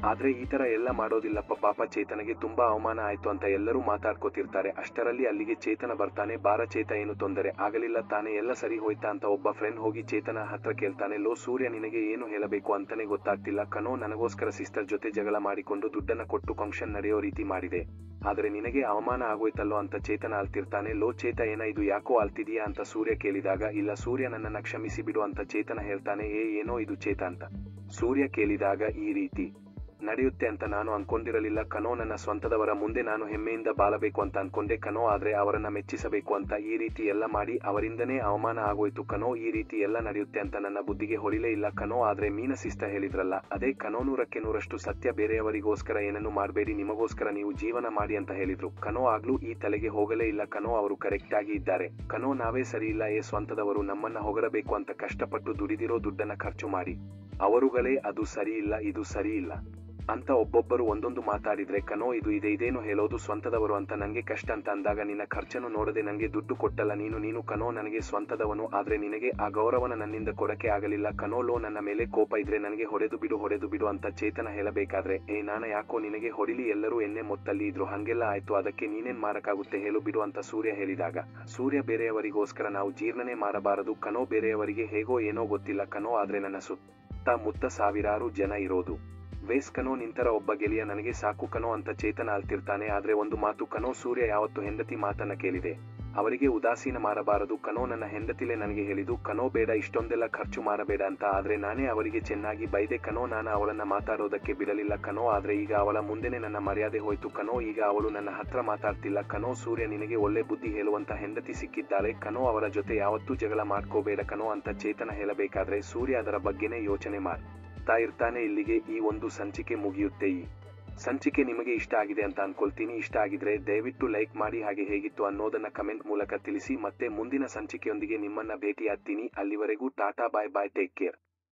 ಆದ್ರೆ ಈ ತರ ಎಲ್ಲ ಮಾಡೋದಿಲ್ಲಪ್ಪ, ಪಾಪ ಚೇತನಗೆ ತುಂಬಾ ಅವಮಾನ ಆಯ್ತು ಅಂತ ಎಲ್ಲರೂ ಮಾತಾಡ್ಕೋತಿರ್ತಾರೆ. ಅಷ್ಟರಲ್ಲಿ ಅಲ್ಲಿಗೆ ಚೇತನ ಬರ್ತಾನೆ. ಬಾರ ಚೇತ, ಏನು ತೊಂದರೆ ಆಗಲಿಲ್ಲ ತಾನೇ, ಎಲ್ಲ ಸರಿ ಹೋಯ್ತಾ ಅಂತ ಒಬ್ಬ ಫ್ರೆಂಡ್ ಹೋಗಿ ಚೇತನ ಹತ್ರ ಕೇಳ್ತಾನೆ. ಲೋ ಸೂರ್ಯ, ನಿನಗೆ ಏನು ಹೇಳಬೇಕು ಅಂತಾನೆ ಗೊತ್ತಾಗ್ತಿಲ್ಲ ಕಣೋ, ನನಗೋಸ್ಕರ ಸಿಸ್ಟರ್ ಜೊತೆ ಜಗಳ ಮಾಡಿಕೊಂಡು ದುಡ್ಡನ್ನ ಕೊಟ್ಟು ಫಂಕ್ಷನ್ ನಡೆಯೋ ರೀತಿ ಮಾಡಿದೆ, ಆದ್ರೆ ನಿನಗೆ ಅವಮಾನ ಆಗೋಯ್ತಲ್ಲೋ ಅಂತ ಚೇತನ ಅಳ್ತಿರ್ತಾನೆ. ಲೋ ಚೇತ, ಏನಾಯ್ತು, ಯಾಕೋ ಅಳ್ತಿದೀಯಾ ಅಂತ ಸೂರ್ಯ ಕೇಳಿದಾಗ ಇಲ್ಲ ಸೂರ್ಯ, ನನ್ನನ್ನ ಕ್ಷಮಿಸಿ ಬಿಡು ಅಂತ ಚೇತನ ಹೇಳ್ತಾನೆ. ಏನೋ ಇದು ಚೇತ ಅಂತ ಸೂರ್ಯ ಕೇಳಿದಾಗ ಈ ರೀತಿ ನಡೆಯುತ್ತೆ ಅಂತ ನಾನು ಅನ್ಕೊಂಡಿರಲಿಲ್ಲ ಕಣೋ, ನನ್ನ ಸ್ವಂತದವರ ಮುಂದೆ ನಾನು ಹೆಮ್ಮೆಯಿಂದ ಬಾಳಬೇಕು ಅಂತ ಅನ್ಕೊಂಡೆ ಕಣೋ, ಆದ್ರೆ ಅವರನ್ನ ಮೆಚ್ಚಿಸಬೇಕು ಅಂತ ಈ ರೀತಿ ಎಲ್ಲ ಮಾಡಿ ಅವರಿಂದನೇ ಅವಮಾನ ಆಗೋಯ್ತು ಕಣೋ, ಈ ರೀತಿ ಎಲ್ಲ ನಡೆಯುತ್ತೆ ಅಂತ ನನ್ನ ಬುದ್ಧಿಗೆ ಹೊಳಿಲೇ ಇಲ್ಲ ಕಣೋ. ಆದ್ರೆ ಮೀನ ಸಿಸ್ಟರ್ ಹೇಳಿದ್ರಲ್ಲ, ಅದೇ ಕಣೋ, 100ಕ್ಕೆ 100ರಷ್ಟು ಸತ್ಯ, ಬೇರೆಯವರಿಗೋಸ್ಕರ ಏನನ್ನು ಮಾಡಬೇಡಿ, ನಿಮಗೋಸ್ಕರ ನೀವು ಜೀವನ ಮಾಡಿ ಅಂತ ಹೇಳಿದ್ರು ಕಣೋ. ಆಗ್ಲೂ ಈ ತಲೆಗೆ ಹೋಗಲೇ ಇಲ್ಲ ಕಣೋ, ಅವರು ಕರೆಕ್ಟ್ ಆಗಿ ಇದ್ದಾರೆ ಕಣೋ, ನಾವೇ ಸರಿ ಇಲ್ಲ. ಸ್ವಂತದವರು ನಮ್ಮನ್ನ ಹೊಗರಬೇಕು ಅಂತ ಕಷ್ಟಪಟ್ಟು ದುಡಿದಿರೋ ದುಡ್ಡನ್ನ ಖರ್ಚು ಮಾಡಿ ಅವರುಗಳೇ ಅದು ಸರಿ ಇಲ್ಲ, ಇದು ಸರಿ ಇಲ್ಲ ಅಂತ ಒಬ್ಬೊಬ್ಬರು ಒಂದೊಂದು ಮಾತಾಡಿದ್ರೆ ಕನೋ ಇದೇನು ಹೇಳೋದು ಸ್ವಂತದವರು ಅಂತ ನಂಗೆ ಕಷ್ಟ ಅಂತ ಅಂದಾಗ ನಿನ್ನ ಖರ್ಚನ್ನು ನೋಡದೆ ನಂಗೆ ದುಡ್ಡು ಕೊಟ್ಟಲ್ಲ ನೀನು ಕನೋ ನನಗೆ ಸ್ವಂತದವನು ಆದ್ರೆ ನಿನಗೆ ಆ ಗೌರವನ ನನ್ನಿಂದ ಕೊಡಕ್ಕೆ ಆಗಲಿಲ್ಲ ಕನೋ ಲೋ ನನ್ನ ಮೇಲೆ ಕೋಪ ಇದ್ರೆ ನನಗೆ ಹೊಡೆದು ಬಿಡು ಅಂತ ಚೇತನ ಹೇಳಬೇಕಾದ್ರೆ ನಾನ ಯಾಕೋ ನಿನಗೆ ಹೊಡಿಲಿ ಎಲ್ಲರೂ ಎಣ್ಣೆ ಮೊತ್ತಲ್ಲಿ ಇದ್ರು ಹಂಗೆಲ್ಲ ಆಯ್ತು ಅದಕ್ಕೆ ನೀನೇನ್ ಮಾರಕ್ಕಾಗುತ್ತೆ ಹೇಳು ಬಿಡು ಅಂತ ಸೂರ್ಯ ಹೇಳಿದಾಗ ಸೂರ್ಯ ಬೇರೆಯವರಿಗೋಸ್ಕರ ನಾವು ಜೀರ್ಣನೆ ಮಾಡಬಾರದು ಕನೋ ಬೇರೆಯವರಿಗೆ ಹೇಗೋ ಏನೋ ಗೊತ್ತಿಲ್ಲ ಕನೋ ಆದ್ರೆ ನನ್ನ ಸುತ್ತ ಸಾವಿರಾರು ಜನ ಇರೋದು ವೇಸ್ ಕನೋ ನಿಂತರ ಒಬ್ಬ ಗೆಳೆಯ ನನಗೆ ಸಾಕು ಕನೋ ಅಂತ ಚೇತನ ಅಳ್ತಿರ್ತಾನೆ ಆದ್ರೆ ಒಂದು ಮಾತು ಕನೋ ಸೂರ್ಯ ಯಾವತ್ತು ಹೆಂಡತಿ ಮಾತನ್ನ ಕೇಳಿದೆ ಅವರಿಗೆ ಉದಾಸೀನ ಮಾಡಬಾರದು ಕನೋ ನನ್ನ ಹೆಂಡತಿಲೆ ನನಗೆ ಹೇಳಿದು ಕನೋ ಬೇಡ ಇಷ್ಟೊಂದೆಲ್ಲ ಖರ್ಚು ಮಾಡಬೇಡ ಅಂತ ಆದ್ರೆ ನಾನೇ ಅವರಿಗೆ ಚೆನ್ನಾಗಿ ಬೈದೆ ಕನೋ ನಾನು ಅವಳನ್ನ ಮಾತಾಡೋದಕ್ಕೆ ಬಿಡಲಿಲ್ಲ ಕನೋ ಆದ್ರೆ ಈಗ ಅವಳ ಮುಂದೆನೆ ನನ್ನ ಮರ್ಯಾದೆ ಹೋಯ್ತು ಕನೋ ಈಗ ಅವಳು ನನ್ನ ಹತ್ರ ಮಾತಾಡ್ತಿಲ್ಲ ಕನೋ ಸೂರ್ಯ ನಿನಗೆ ಒಳ್ಳೆ ಬುದ್ಧಿ ಹೇಳುವಂತ ಹೆಂಡತಿ ಸಿಕ್ಕಿದ್ದಾಳೆ ಕನೋ ಅವರ ಜೊತೆ ಯಾವತ್ತೂ ಜಗಳ ಮಾಡ್ಕೋಬೇಡ ಕನೋ ಅಂತ ಚೇತನ ಹೇಳಬೇಕಾದ್ರೆ ಸೂರ್ಯ ಅದರ ಬಗ್ಗೆನೇ ಯೋಚನೆ ಮಾಡ್ತಾ ಇರ್ತಾನೆ ಇಲ್ಲಿಗೆ ಈ ಒಂದು ಸಂಚಿಕೆ ಮುಗಿಯುತ್ತೆ ಈ ಸಂಚಿಕೆ ನಿಮಗೆ ಇಷ್ಟ ಆಗಿದೆ ಅಂತ ಅನ್ಕೊಳ್ತೀನಿ ಇಷ್ಟ ಆಗಿದ್ರೆ ದಯವಿಟ್ಟು ಲೈಕ್ ಮಾಡಿ ಹಾಗೆ ಹೇಗಿತ್ತು ಅನ್ನೋದನ್ನ ಕಮೆಂಟ್ ಮೂಲಕ ತಿಳಿಸಿ ಮತ್ತೆ ಮುಂದಿನ ಸಂಚಿಕೆಯೊಂದಿಗೆ ನಿಮ್ಮನ್ನ ಭೇಟಿಯಾಗ್ತೀನಿ ಅಲ್ಲಿವರೆಗೂ ಟಾಟಾ ಬಾಯ್ ಟೇಕ್ ಕೇರ್